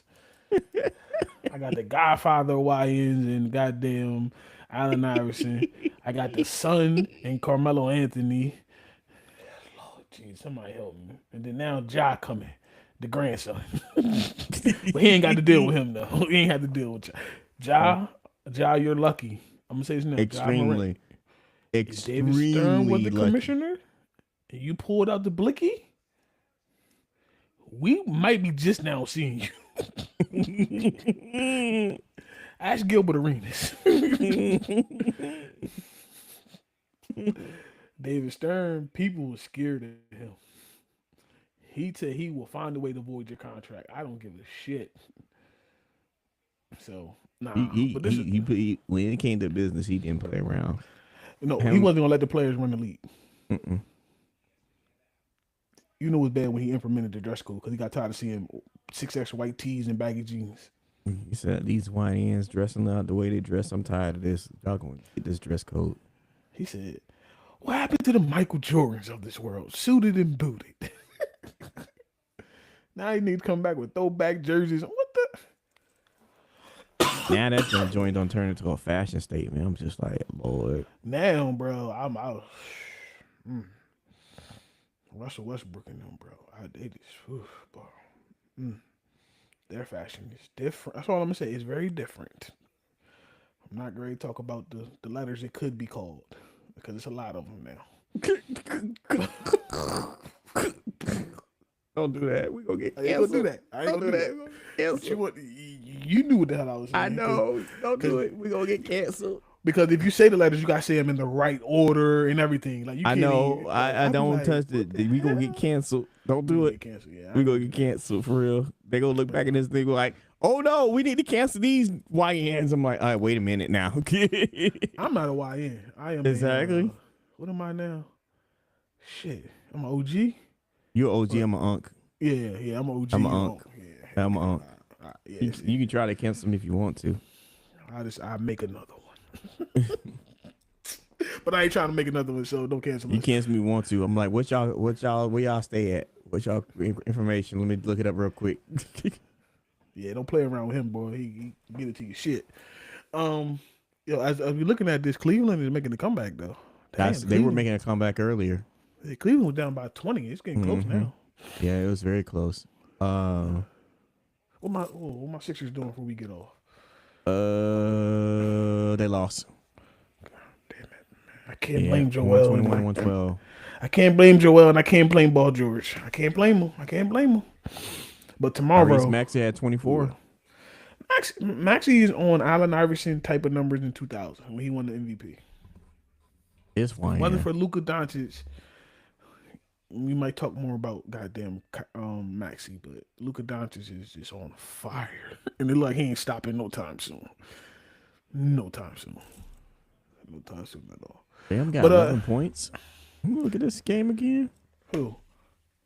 I got the godfather of YNs and goddamn Allen Iverson. I got the son and Carmelo Anthony. Lord, jeez, somebody help me. And then now Ja coming, the grandson. But he ain't got to deal with him though. He ain't had to deal with Ja. Ja, you're lucky. I'm gonna say his name. Extremely. If David Stern was the commissioner, and you pulled out the blicky, we might be just now seeing you. Ask Gilbert Arenas. David Stern, people were scared of him. He said he will find a way to void your contract. I don't give a shit. So nah. When it came to business, he didn't play around. No, he wasn't gonna let the players run the league. Mm-mm. You know it was bad when he implemented the dress code because he got tired of seeing 6X white tees and baggy jeans. He said, these YNs dressing out the way they dress, I'm tired of this. Y'all gonna get this dress code. He said, what happened to the Michael Jordans of this world? Suited and booted. Now he needs to come back with throwback jerseys. What the? Now that joint don't turn into a fashion statement. I'm just like, Lord. Now, bro, I'm out. Russell Westbrook and them, bro. They just, bro. Their fashion is different. That's all I'm gonna say. It's very different. I'm not going to talk about the letters it could be called because it's a lot of them now. Don't do that. We gonna get I ain't canceled. gonna do that. I ain't Don't gonna do do that. that. You knew what the hell I was saying. I know. Don't do it. We gonna get canceled. Because if you say the letters, you gotta say them in the right order and everything. Like you I can't know. even, I don't like, touch it. We gonna get canceled. Don't do it. We gonna get canceled for real. They gonna look back at this thing like, oh no, we need to cancel these YNs. I'm like, all right, wait a minute now. I'm not a YN. I am exactly. What am I now? Shit, I'm an OG. You're an OG. I'm an unk. Yeah, I'm an OG. I'm an unk. Yeah. I'm an unk. Yeah, you can try to cancel them if you want to. I make another one. But I ain't trying to make another one, so don't cancel me. You cancel me want to. I'm like, where y'all stay at? What's y'all information? Let me look it up real quick. Yeah, don't play around with him, boy. He get it to you shit. As we're looking at this, Cleveland is making a comeback though. They were making a comeback earlier. Cleveland was down by 20. It's getting close now. Yeah, it was very close. What my Sixers doing before we get off? They lost. God damn it, man. I can't blame Joel. 121-112. I can't blame Joel, and I can't blame Ball George. I can't blame him. But tomorrow, Maxey had 24. Maxey is on Allen Iverson type of numbers in 2000 when he won the MVP. It's If it wasn't flying. for Luka Doncic, we might talk more about goddamn Maxi, but Luka Doncic is just on fire, and it look like he ain't stopping no time soon. No time soon. No time soon at all. Bam got But 11 points. Look at this game again. who?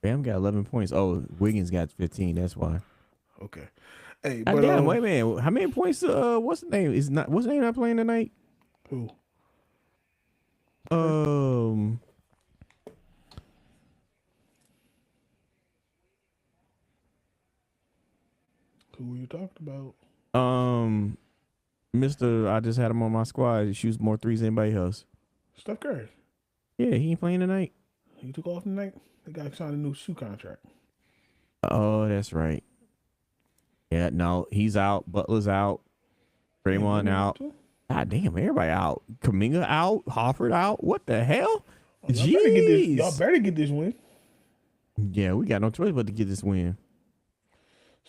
Bam got 11 points. Oh, Wiggins got 15. That's why. Okay. Hey, God but damn, wait a minute. How many points? What's the name? What's the name not playing tonight? who? Um, Who are you talking about? um, Mister, I just had him on my squad. He shoots more threes than anybody else. Steph Curry. Yeah, he ain't playing tonight. He took off tonight. The guy signed a new shoe contract. Oh, that's right. Yeah, no, he's out. Butler's out. Yeah, Draymond Wemby out. too. God damn, everybody out. Kaminga out. Hofford out. What the hell? Oh, y'all better get this. Y'all Jeez. better get this win. Yeah, we got no choice but to get this win.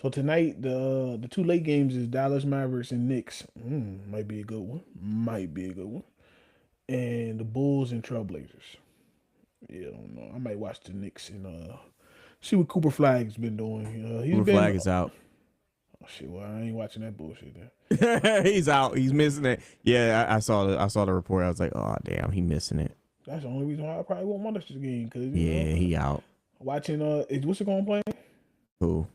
So tonight, the two late games is Dallas Mavericks and Knicks. Might be a good one. Might be a good one. And the Bulls and Trailblazers. Yeah, I don't know. I might watch the Knicks and see what Cooper Flag's been doing. He's Blue been. flag is out. Oh shit! Well, I ain't watching that bullshit then. He's out. He's missing it. Yeah, I saw the report. I was like, oh damn, he missing it. That's the only reason why I probably won't watch this game because Yeah, he out. watching is what's it going to play? Cool.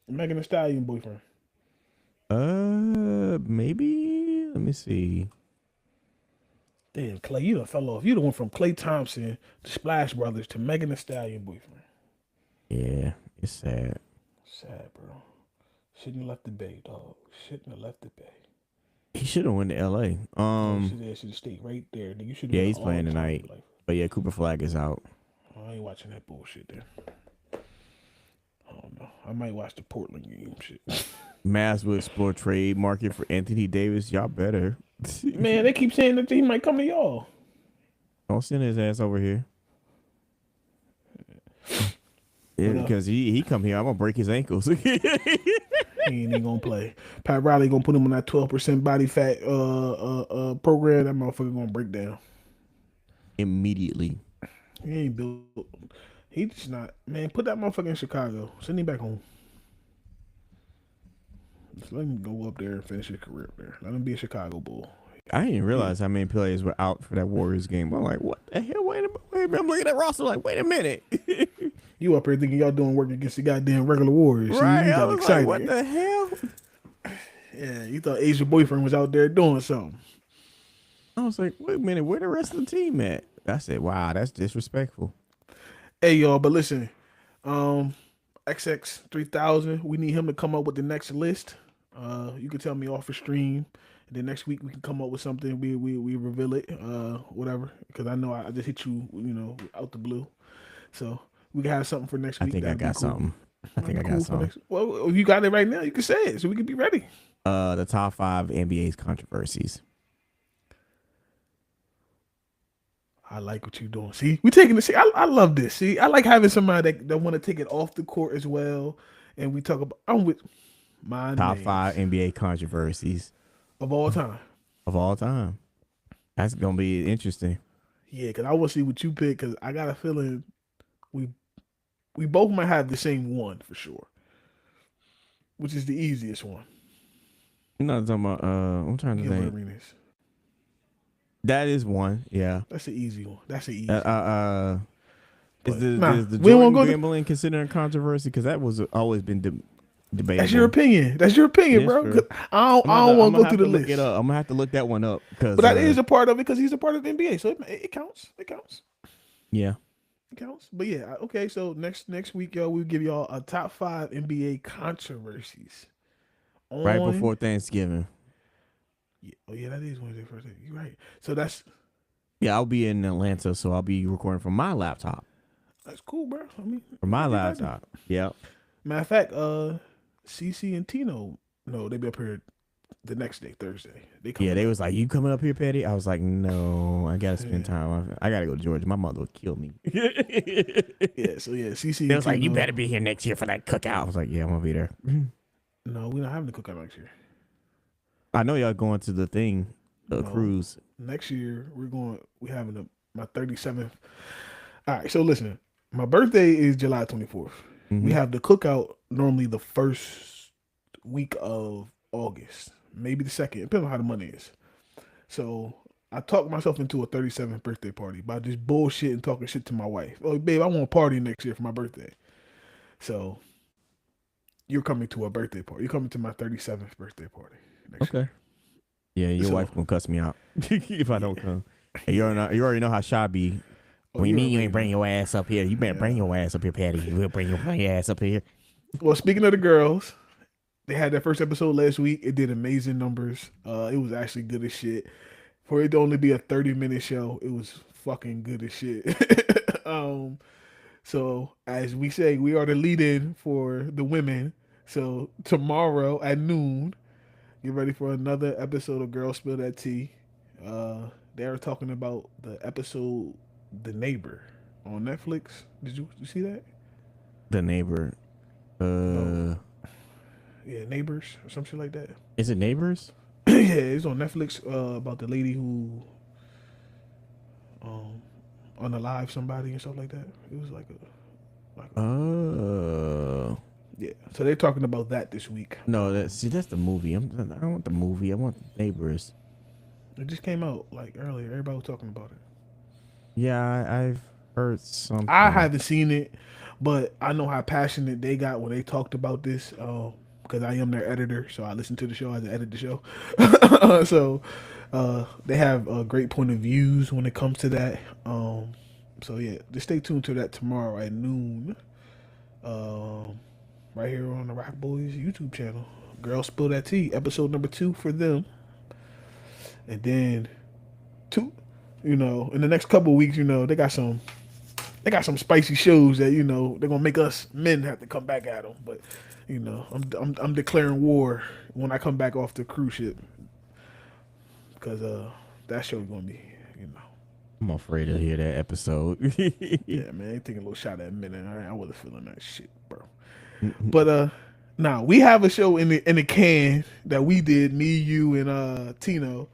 Megan Thee Stallion boyfriend. Maybe. Let me see. Damn, Clay, you done fell off. You done went from Clay Thompson to Splash Brothers to Megan Thee Stallion boyfriend. Yeah, it's sad. Sad, bro. Shouldn't have left the Bay, dog. Shouldn't have left the Bay. He should have went to L.A. Should have stayed right there. Nigga, you should. Yeah, he's playing tonight. But yeah, Cooper Flag is out. I ain't watching that bullshit there. I don't know. I might watch the Portland game. Shit. Mavs will explore trade market for Anthony Davis. Y'all better. Man, they keep saying that he might come to y'all. Don't send his ass over here. Yeah, because he come here, I'm gonna break his ankles. He ain't even gonna play. Pat Riley gonna put him on that 12% body fat program. That motherfucker gonna break down Immediately. He ain't built. He just not. Man, put that motherfucker in Chicago. Send him back home. Just let him go up there and finish his career up there. Let him be a Chicago Bull. I didn't realize how many players were out for that Warriors game. I'm like, what the hell? Wait a minute. I'm looking at roster like, wait a minute. You up here thinking y'all doing work against the goddamn regular Warriors. Right. You I got was excited. like, what the hell? Yeah, you thought Asia's boyfriend was out there doing something. I was like, wait a minute, where the rest of the team at? I said, wow, that's disrespectful. Hey, y'all, but listen, SSX3000, we need him to come up with the next list. You can tell me off the stream. And then next week we can come up with something. We reveal it, whatever. Because I know I just hit you, out the blue. So we can have something for next week. I think I got something. I think I got something. Well, if you got it right now, you can say it so we can be ready. The top 5 NBA's controversies. I like what you're doing. See, we taking the shit. I love this. See, I like having somebody that want to take it off the court as well. And we talk about. I'm with my top names 5 NBA controversies of all time. Of all time. That's gonna be interesting. Yeah, because I want to see what you pick. Because I got a feeling we both might have the same one for sure, which is the easiest one. You're not talking about. I'm trying to think. Arenas. That is one. Yeah. That's the easy one. That's the easy. Is the we won't Jordan go gambling considered a controversy? Because that was always been debatable. That's your opinion. That's your opinion, bro. I don't want to go through the list. Look it up. I'm gonna have to look that one up. But that is a part of it because he's a part of the NBA, so it counts. It counts. Yeah. It counts. But yeah, okay. So next week, y'all, we'll give y'all a top 5 NBA controversies. Right before Thanksgiving. Yeah, oh yeah, that is Wednesday, Thursday. You're right. So that's. Yeah, I'll be in Atlanta, so I'll be recording from my laptop. That's cool, bro. I mean, from my laptop. Yep. Matter of fact, CC and Tino, no, they be up here the next day, Thursday. They was like, "You coming up here, Petty?" I was like, "No, I gotta spend time. I gotta go to Georgia. My mother would kill me." Yeah. So yeah, CC. They was like, "You better be here next year for that cookout." I was like, "Yeah, I'm gonna be there." No, we're not having the cookout next year. I know y'all going to the thing. No, cruise. next year we having my 37th. All right, so listen, my birthday is July 24th. We Mm-hmm. have the cookout normally the first week of August, maybe the second, depending on how the money is. So I talked myself into a 37th birthday party by just bullshit and talking shit to my wife. Oh, babe, I want a party next year for my birthday. So you're coming to a birthday party. You're coming to my 37th birthday party next Okay. year. Yeah, your So wife gonna cuss me out if I don't yeah, come. Hey, yeah. you already know how shy I be. Oh, What you you mean you already ain't bring know. your ass up here? You better bring Yeah. your ass up here, Patty. You will bring your ass up here. Well, speaking of the girls, they had their first episode last week. It did amazing numbers. It was actually good as shit. For it to only be a 30-minute show, it was fucking good as shit. So as we say, we are the lead-in for the women. So tomorrow at noon, get ready for another episode of Girl Spill That Tea. They are talking about the episode The Neighbor on Netflix. Did you see that? The neighbor. About Uh, yeah, Neighbors or some shit like that. is it neighbors? Yeah, it's on Netflix about the lady who um unalive somebody and stuff like that. It was like a Oh. yeah. So they're talking about that this week. No, that's the movie. I don't want the movie. I want the neighbors. It just came out like earlier. Everybody was talking about it. Yeah, I've heard I something. haven't seen it, but I know how passionate they got when they talked about this. Because I am their editor, so I listen to the show. I edit the show. So they have a great point of views when it comes to that. So yeah, just stay tuned to that tomorrow at noon. Um, right here on the RocBoys YouTube channel. Girl Spill That Tea, episode number 2 for them. And then two, in the next couple of weeks, they got some spicy shows that they're gonna make us men have to come back at them. But I'm declaring war when I come back off the cruise ship because that show's gonna be I'm afraid to hear that episode. yeah, man, they taking a little shot at men, and I wasn't feeling that shit, bro. But now we have a show in the can that we did, me, you, and Tino.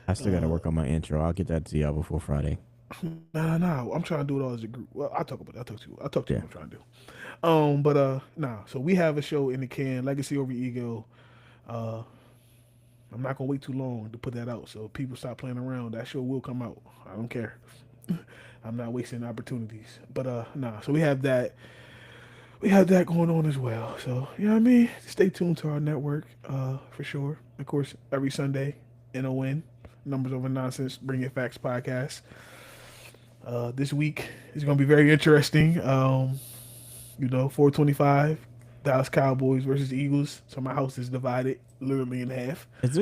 I still got to work on my intro. I'll get that to y'all before Friday. No. I'm trying to do it all as a group. Well, I'll talk about it. I'll talk to you Yeah. what I'm trying to do. But nah. So we have a show in the can, Legacy over Ego. Uh, I'm not gonna wait too long to put that out. So if people stop playing around, that show will come out. I don't care. I'm not wasting opportunities. But nah. So we have that. We have that going on as well. So you know what I mean. Stay tuned to our network, for sure. Of course, every Sunday, NON, Numbers Over Nonsense, Bring It Facts podcast. This week is going to be very interesting. 425, Dallas Cowboys versus the Eagles. So my house is divided literally in half. Is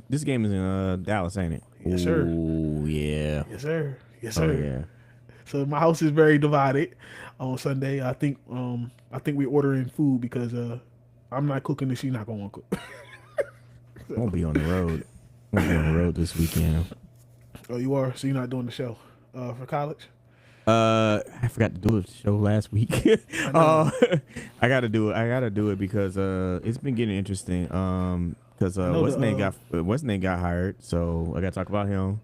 this game is in Dallas, ain't it? Yes, sir. Oh yeah. Yes, sir. Yes, Oh sir. yeah. So my house is very divided on Sunday. I think we're ordering food because I'm not cooking and she's not going to cook. Won't be on the road. Won't be on the road this weekend. Oh, you are? So you're not doing the show for college? I forgot to do a show last week. I know. I gotta do it. I gotta do it because it's been getting interesting. Because know what's the, name got hired, so I gotta talk about him.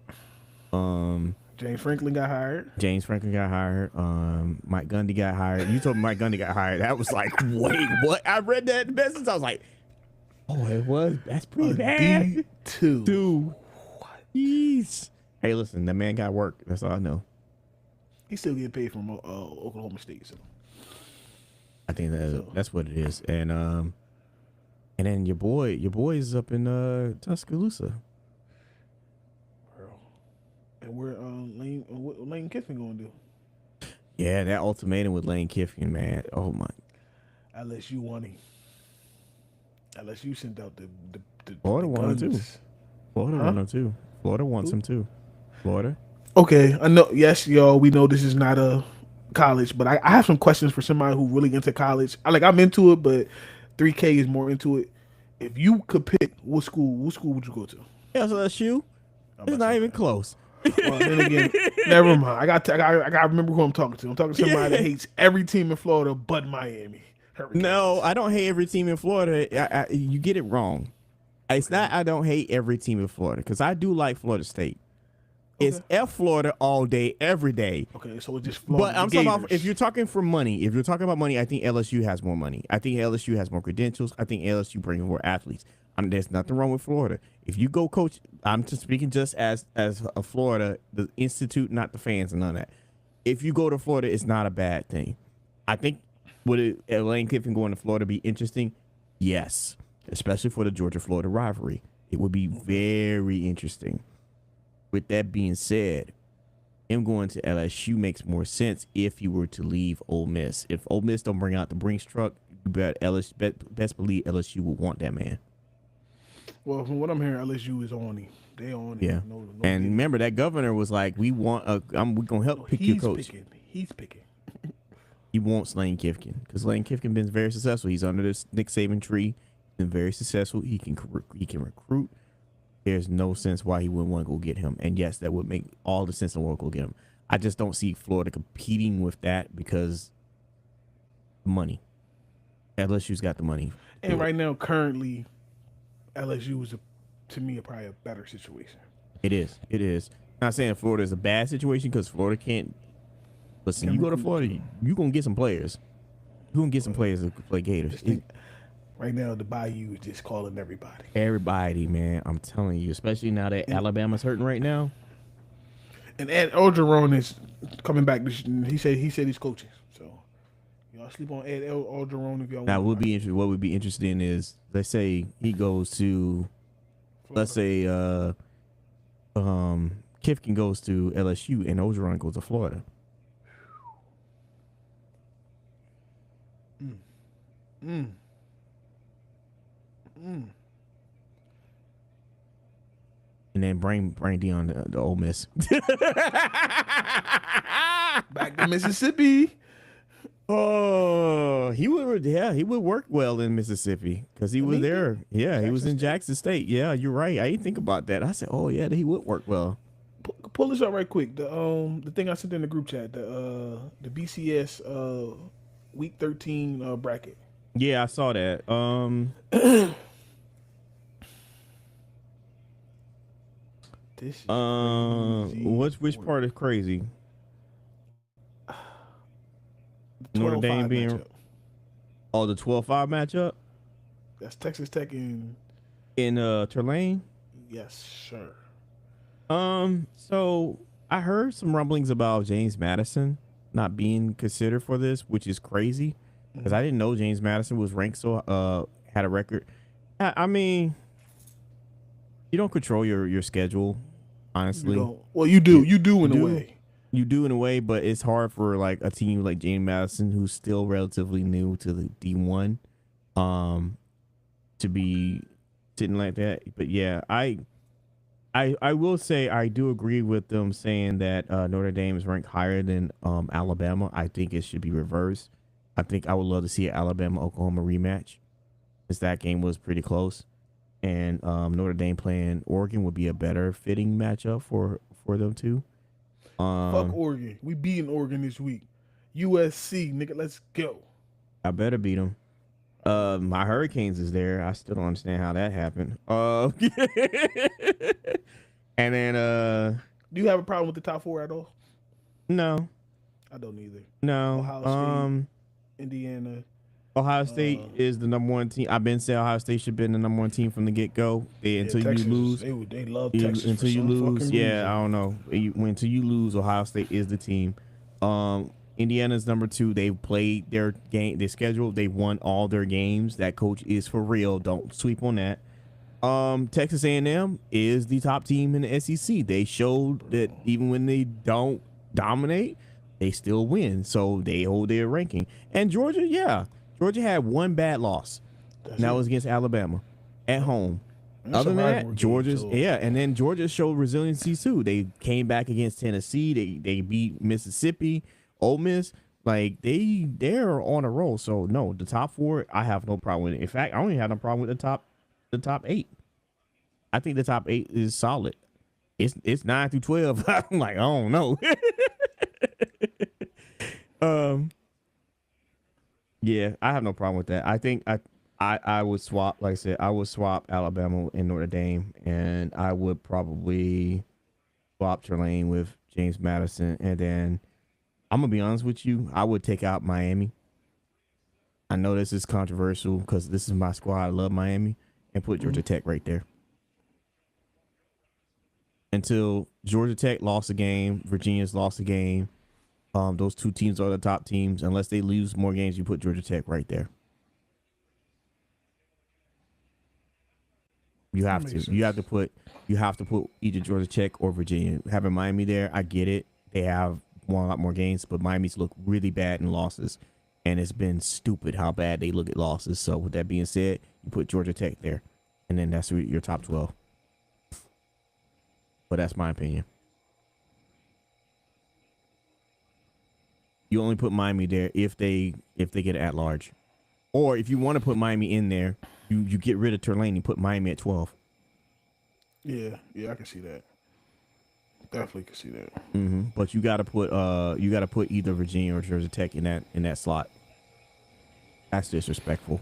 James Franklin got hired. James Franklin got hired. Mike Gundy got hired. You told me Mike Gundy got hired. I was like, wait, what? I read that message. I was like, oh, it was. That's pretty bad. D2. Dude, jeez. Hey, listen, that man got work. That's all I know. He's still getting paid from Oklahoma State. So I think that's what it is. And then your boy is up in Tuscaloosa. and we're what Lane Kiffin going to do? Yeah, that ultimatum with Lane Kiffin, man. Oh my. LSU won him. LSU sent out the Florida the won him too. guns. Florida won him too. Florida wants him too. Florida. Okay, I know. Yes, y'all. We know this is not a college, but I have some questions for somebody who really into college. I'm into it, but 3K is more into it. If you could pick, what school would you go to? LSU. It's not even close. Well, then again, never mind. I got to remember who I'm talking to. I'm talking to somebody that hates every team in Florida but Miami Hurricanes. No, I don't hate every team in Florida. You get it wrong. It's Okay. not. I don't hate every team in Florida because I do like Florida State. It's Okay. F Florida all day, every day. Okay. So it's just But Florida, the I'm talking about if Gators. you're talking for money. If you're talking about money, I think LSU has more money. I think LSU has more credentials. I think LSU brings more athletes. There's nothing wrong with Florida. If you go coach, I'm just speaking just as a Florida, the institute, not the fans and none of that. If you go to Florida, it's not a bad thing. I think would Lane Kiffin going to Florida be interesting? Yes, especially for the Georgia Florida rivalry. It would be very interesting. With that being said, him going to LSU makes more sense if you were to leave Ole Miss. If Ole Miss don't bring out the Brinks truck, you best believe LSU will want that man. Well, from what I'm hearing, LSU is on him. They on him. Yeah. No, no. And remember that governor was like, "We want we're gonna help No, pick your he's coach." picking. He's picking. He wants Lane Kiffin because Lane Kiffin been very successful. He's under this Nick Saban tree, been very successful. He can recruit. There's no sense why he wouldn't want to go get him. And yes, that would make all the sense in the world to go get him. I just don't see Florida competing with that because money. LSU's got the money. And right now, currently, LSU is, to me, probably a better situation. It is. It is. Not saying Florida is a bad situation because Florida can't. Listen, Can you go to recruit Florida, you're going to get some players. You're going to get some players that could play Gators. Just think, right now, the Bayou is just calling everybody. Everybody, man. I'm telling you, especially now that Alabama's hurting right now. And Ed Orgeron is coming back. He said he's coaching. So y'all sleep on Ed Orgeron if y'all Now, want. what would be interested in is, let's say he goes to, let's say, Kifkin goes to LSU and Orgeron goes to Florida. And then bring Dion the Ole Miss. Back to Mississippi. Oh, he would work well in Mississippi because he was there. Yeah, he was in Jackson State. Yeah, you're right. I didn't think about that. I said, oh yeah, he would work well. Pull this up right quick. The thing I sent in the group chat. The BCS week 13 bracket. Yeah, I saw that. This is crazy. which part is crazy? Notre 12-5 Dame being matchup. the 12-5 matchup That's Texas Tech and in Tulane. yes, sir. So I heard some rumblings about James Madison not being considered for this, which is crazy because I didn't know James Madison was ranked so had a record. I mean, you don't control your schedule, honestly. Well, you do. You do in a way. You do in a way, but it's hard for like a team like James Madison, who's still relatively new to the D1, to be sitting like that. But yeah, I will say I do agree with them saying that Notre Dame is ranked higher than Alabama. I think it should be reversed. I think I would love to see an Alabama-Oklahoma rematch, since that game was pretty close. And Notre Dame playing Oregon would be a better fitting matchup for them too. Fuck Oregon. We beating Oregon this week. USC, nigga, let's go. I better beat them. My Hurricanes is there. I still don't understand how that happened. And then Do you have a problem with the top four at all? no, I don't either. no. Ohio State, Indiana. Ohio State is the number one team. I've been saying Ohio State should have been the number one team from the get go. Until Texas, you lose, they love Texas. until you lose, reason. I don't know. Until you lose, Ohio State is the team. Indiana's number two. They played their game, their schedule. They won all their games. That coach is for real. Don't sweep on that. Texas A&M is the top team in the SEC. They showed that even when they don't dominate, they still win. So they hold their ranking. And Georgia, yeah. Georgia had one bad loss. And that was against Alabama at home. Other than that, Georgia's and then Georgia showed resiliency too. They came back against Tennessee. They beat Mississippi, Ole Miss. Like they're on a roll. So no, the top four, I have no problem with it. In fact, I only have no problem with the top 8. I think the top 8 is solid. It's 9 through 12. I'm like, I don't know. Yeah, I have no problem with that. I think I would swap, like I said, I would swap Alabama and Notre Dame, and I would probably swap Tulane with James Madison, and then I'm gonna be honest with you, I would take out Miami. I know this is controversial because this is my squad. I love Miami, and put Georgia Tech right there. Until Georgia Tech lost a game, Virginia's lost a game. Those two teams are the top teams. Unless they lose more games, you put Georgia Tech right there. You have to. You have to put. You have to put either Georgia Tech or Virginia. Having Miami there, I get it. They have won a lot more games, but Miami's look really bad in losses, and it's been stupid how bad they look at losses. So with that being said, you put Georgia Tech there, and then that's your top 12. But that's my opinion. You only put Miami there if they get at large, or if you want to put Miami in there, you get rid of Tulane and put Miami at 12. Yeah, I can see that. Definitely can see that. But you got to put either Virginia or Georgia Tech in that slot. That's disrespectful.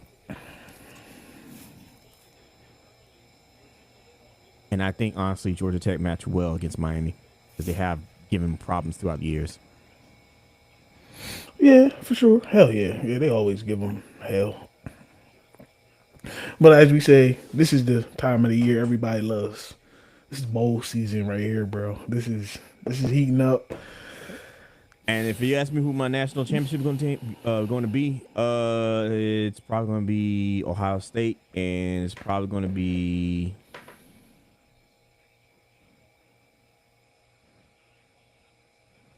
And I think honestly Georgia Tech matched well against Miami because they have given problems throughout the years. Yeah, for sure. Hell yeah. Yeah, they always give them hell. But as we say, this is the time of the year everybody loves. This is bowl season right here, bro. This is heating up. And if you ask me who my national championship is going to be, it's probably going to be Ohio State, and it's probably going to be.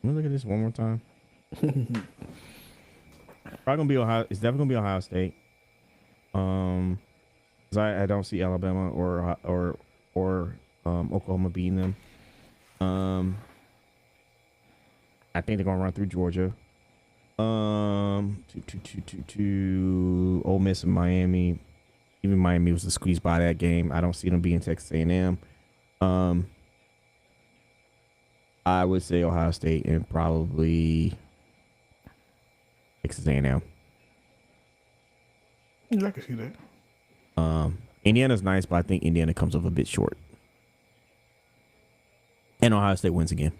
Let me look at this one more time. Probably gonna be Ohio. It's definitely gonna be Ohio State. Cause I don't see Alabama or Oklahoma beating them. I think they're gonna run through Georgia. Ole Miss and Miami. Even Miami was a squeeze by that game. I don't see them being Texas A&M. I would say Ohio State and probably Texas A&M. Yeah, I can see that. Indiana's nice, but I think Indiana comes up a bit short. And Ohio State wins again.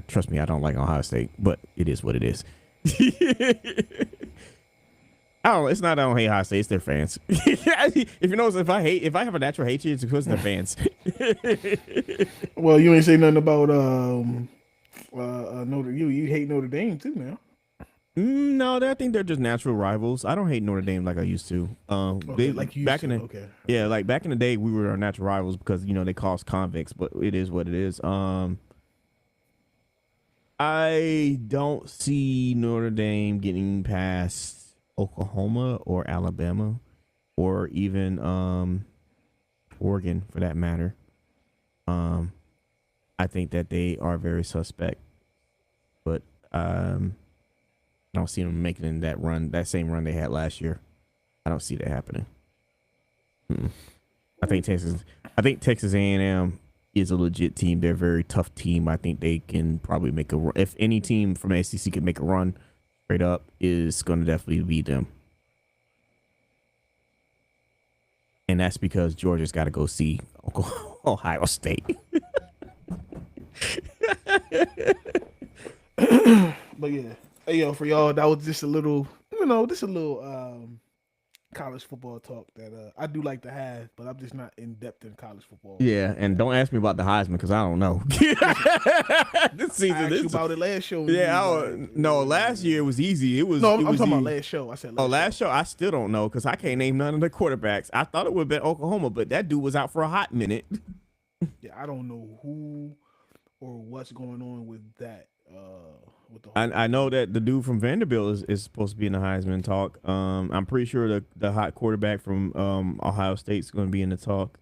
Trust me, I don't like Ohio State, but it is what it is. It's not I don't hate Ohio State, it's their fans. If you notice, if I have a natural hatred, it's because of their fans. Well, you ain't say nothing about Notre. You hate Notre Dame too now. No, I think they're just natural rivals. I don't hate Notre Dame like I used to. Like back in the day, we were our natural rivals because they caused convicts. But it is what it is. I don't see Notre Dame getting past Oklahoma or Alabama, or even Oregon for that matter. I think that they are very suspect, but I don't see them making that same run they had last year. I don't see that happening. I think Texas A&M is a legit team. They're a very tough team. I think they can probably make a run. If any team from the SEC can make a run straight up, is going to definitely be them. And that's because Georgia's got to go see Ohio State. But yeah. Hey, yo, for y'all, that was just a little, college football talk that I do like to have, but I'm just not in depth in college football. Yeah, and don't ask me about the Heisman because I don't know. This season, I asked you about it last show. Yeah, last year it was easy. I'm talking about last show. I said last show. I still don't know because I can't name none of the quarterbacks. I thought it would have been Oklahoma, but that dude was out for a hot minute. Yeah, I don't know who or what's going on with that. I know that the dude from Vanderbilt is supposed to be in the Heisman talk. I'm pretty sure the hot quarterback from Ohio State is going to be in the talk.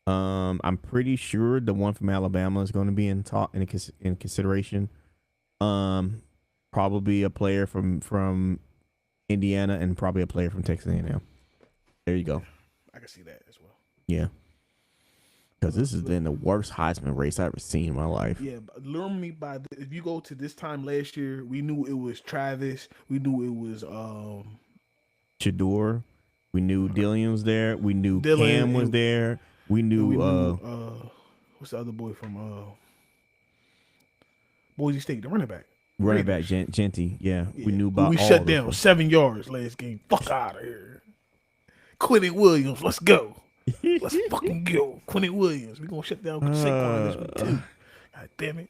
I'm pretty sure the one from Alabama is going to be in consideration. Probably a player from Indiana and probably a player from Texas A&M. There you go. I can see that as well. Yeah. Because this has been the worst Heisman race I've ever seen in my life. Yeah, but normally if you go to this time last year, we knew it was Travis. We knew it was Shador, we knew Dillian was there. We knew Dylan, Cam was there. We and we knew knew what's the other boy from Boise State, the running back. running back Raiders. Genty. Yeah, Yeah, we knew who about we all shut of down them. 7 yards last game. Fuck out of here. Quentin Williams, let's go. Let's fucking go. Quentin Williams. We're gonna shut down Saquon this week too. God damn it.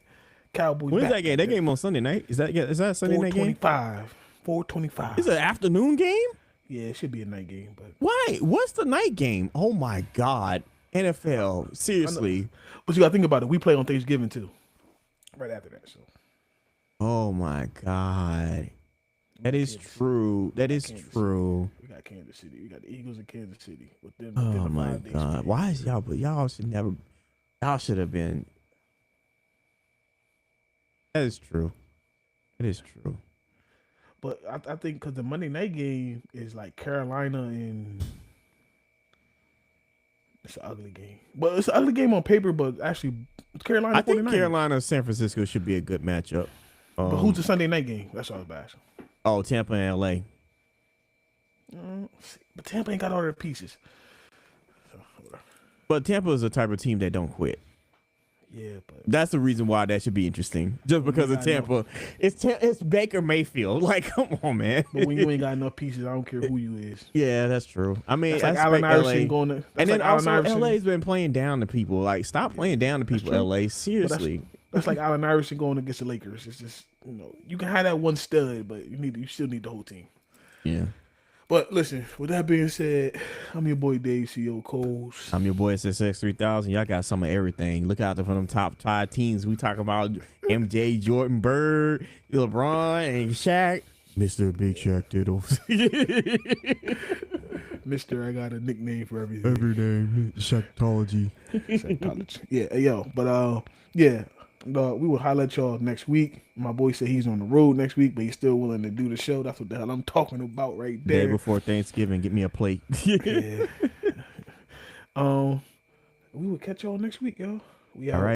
Cowboys. When's back. that game? That game on Sunday night. Is that Sunday night game? 425. 425. It's an afternoon game? Yeah, it should be a night game, but Why? What's the night game? Oh my God. NFL. Seriously. but you gotta think about it. We play on Thanksgiving too. Right after that. So Oh my God. That is true. That is true. we got Kansas City. We got the Eagles in Kansas City within Oh the my 5 days. God. Why is y'all? But y'all should never. Y'all should have been. That is true. It is true. But I think because the Monday night game is like Carolina and it's an ugly game. But it's an ugly game on paper, but actually Carolina. I think 49ers. Carolina and San Francisco should be a good matchup. But who's the Sunday night game? That's all I was asking. Oh, Tampa and LA. But Tampa ain't got all their pieces. But Tampa is the type of team that don't quit. Yeah, but That's the reason why that should be interesting. Just because of I Tampa. It's Baker Mayfield. Like, come on, man. but when you ain't got enough pieces, I don't care who you is. Yeah, that's true. I mean, That's like I Allen expect Iverson LA. going to. And then like Allen also, Iverson, LA's been playing down to people. Like, stop playing down to people, true. LA. Seriously. That's like Allen Iverson going against the Lakers. It's just you can have that one stud, but you still need the whole team. Yeah. But listen, with that being said, I'm your boy Dave CEO Coles. I'm your boy SSX3000. Y'all got some of everything. Look out for them top 5 teams. We talk about MJ, Jordan, Bird, LeBron, and Shaq. Mr. Big Shaq Diddles. Mister, I got a nickname for everything. Every day, Shaqtology. Psychology. Yeah, yo, but yeah. We will highlight y'all next week. My boy said he's on the road next week, but he's still willing to do the show. That's what the hell I'm talking about right there. Day before Thanksgiving, get me a plate. Yeah. We will catch y'all next week, yo. We out. All right.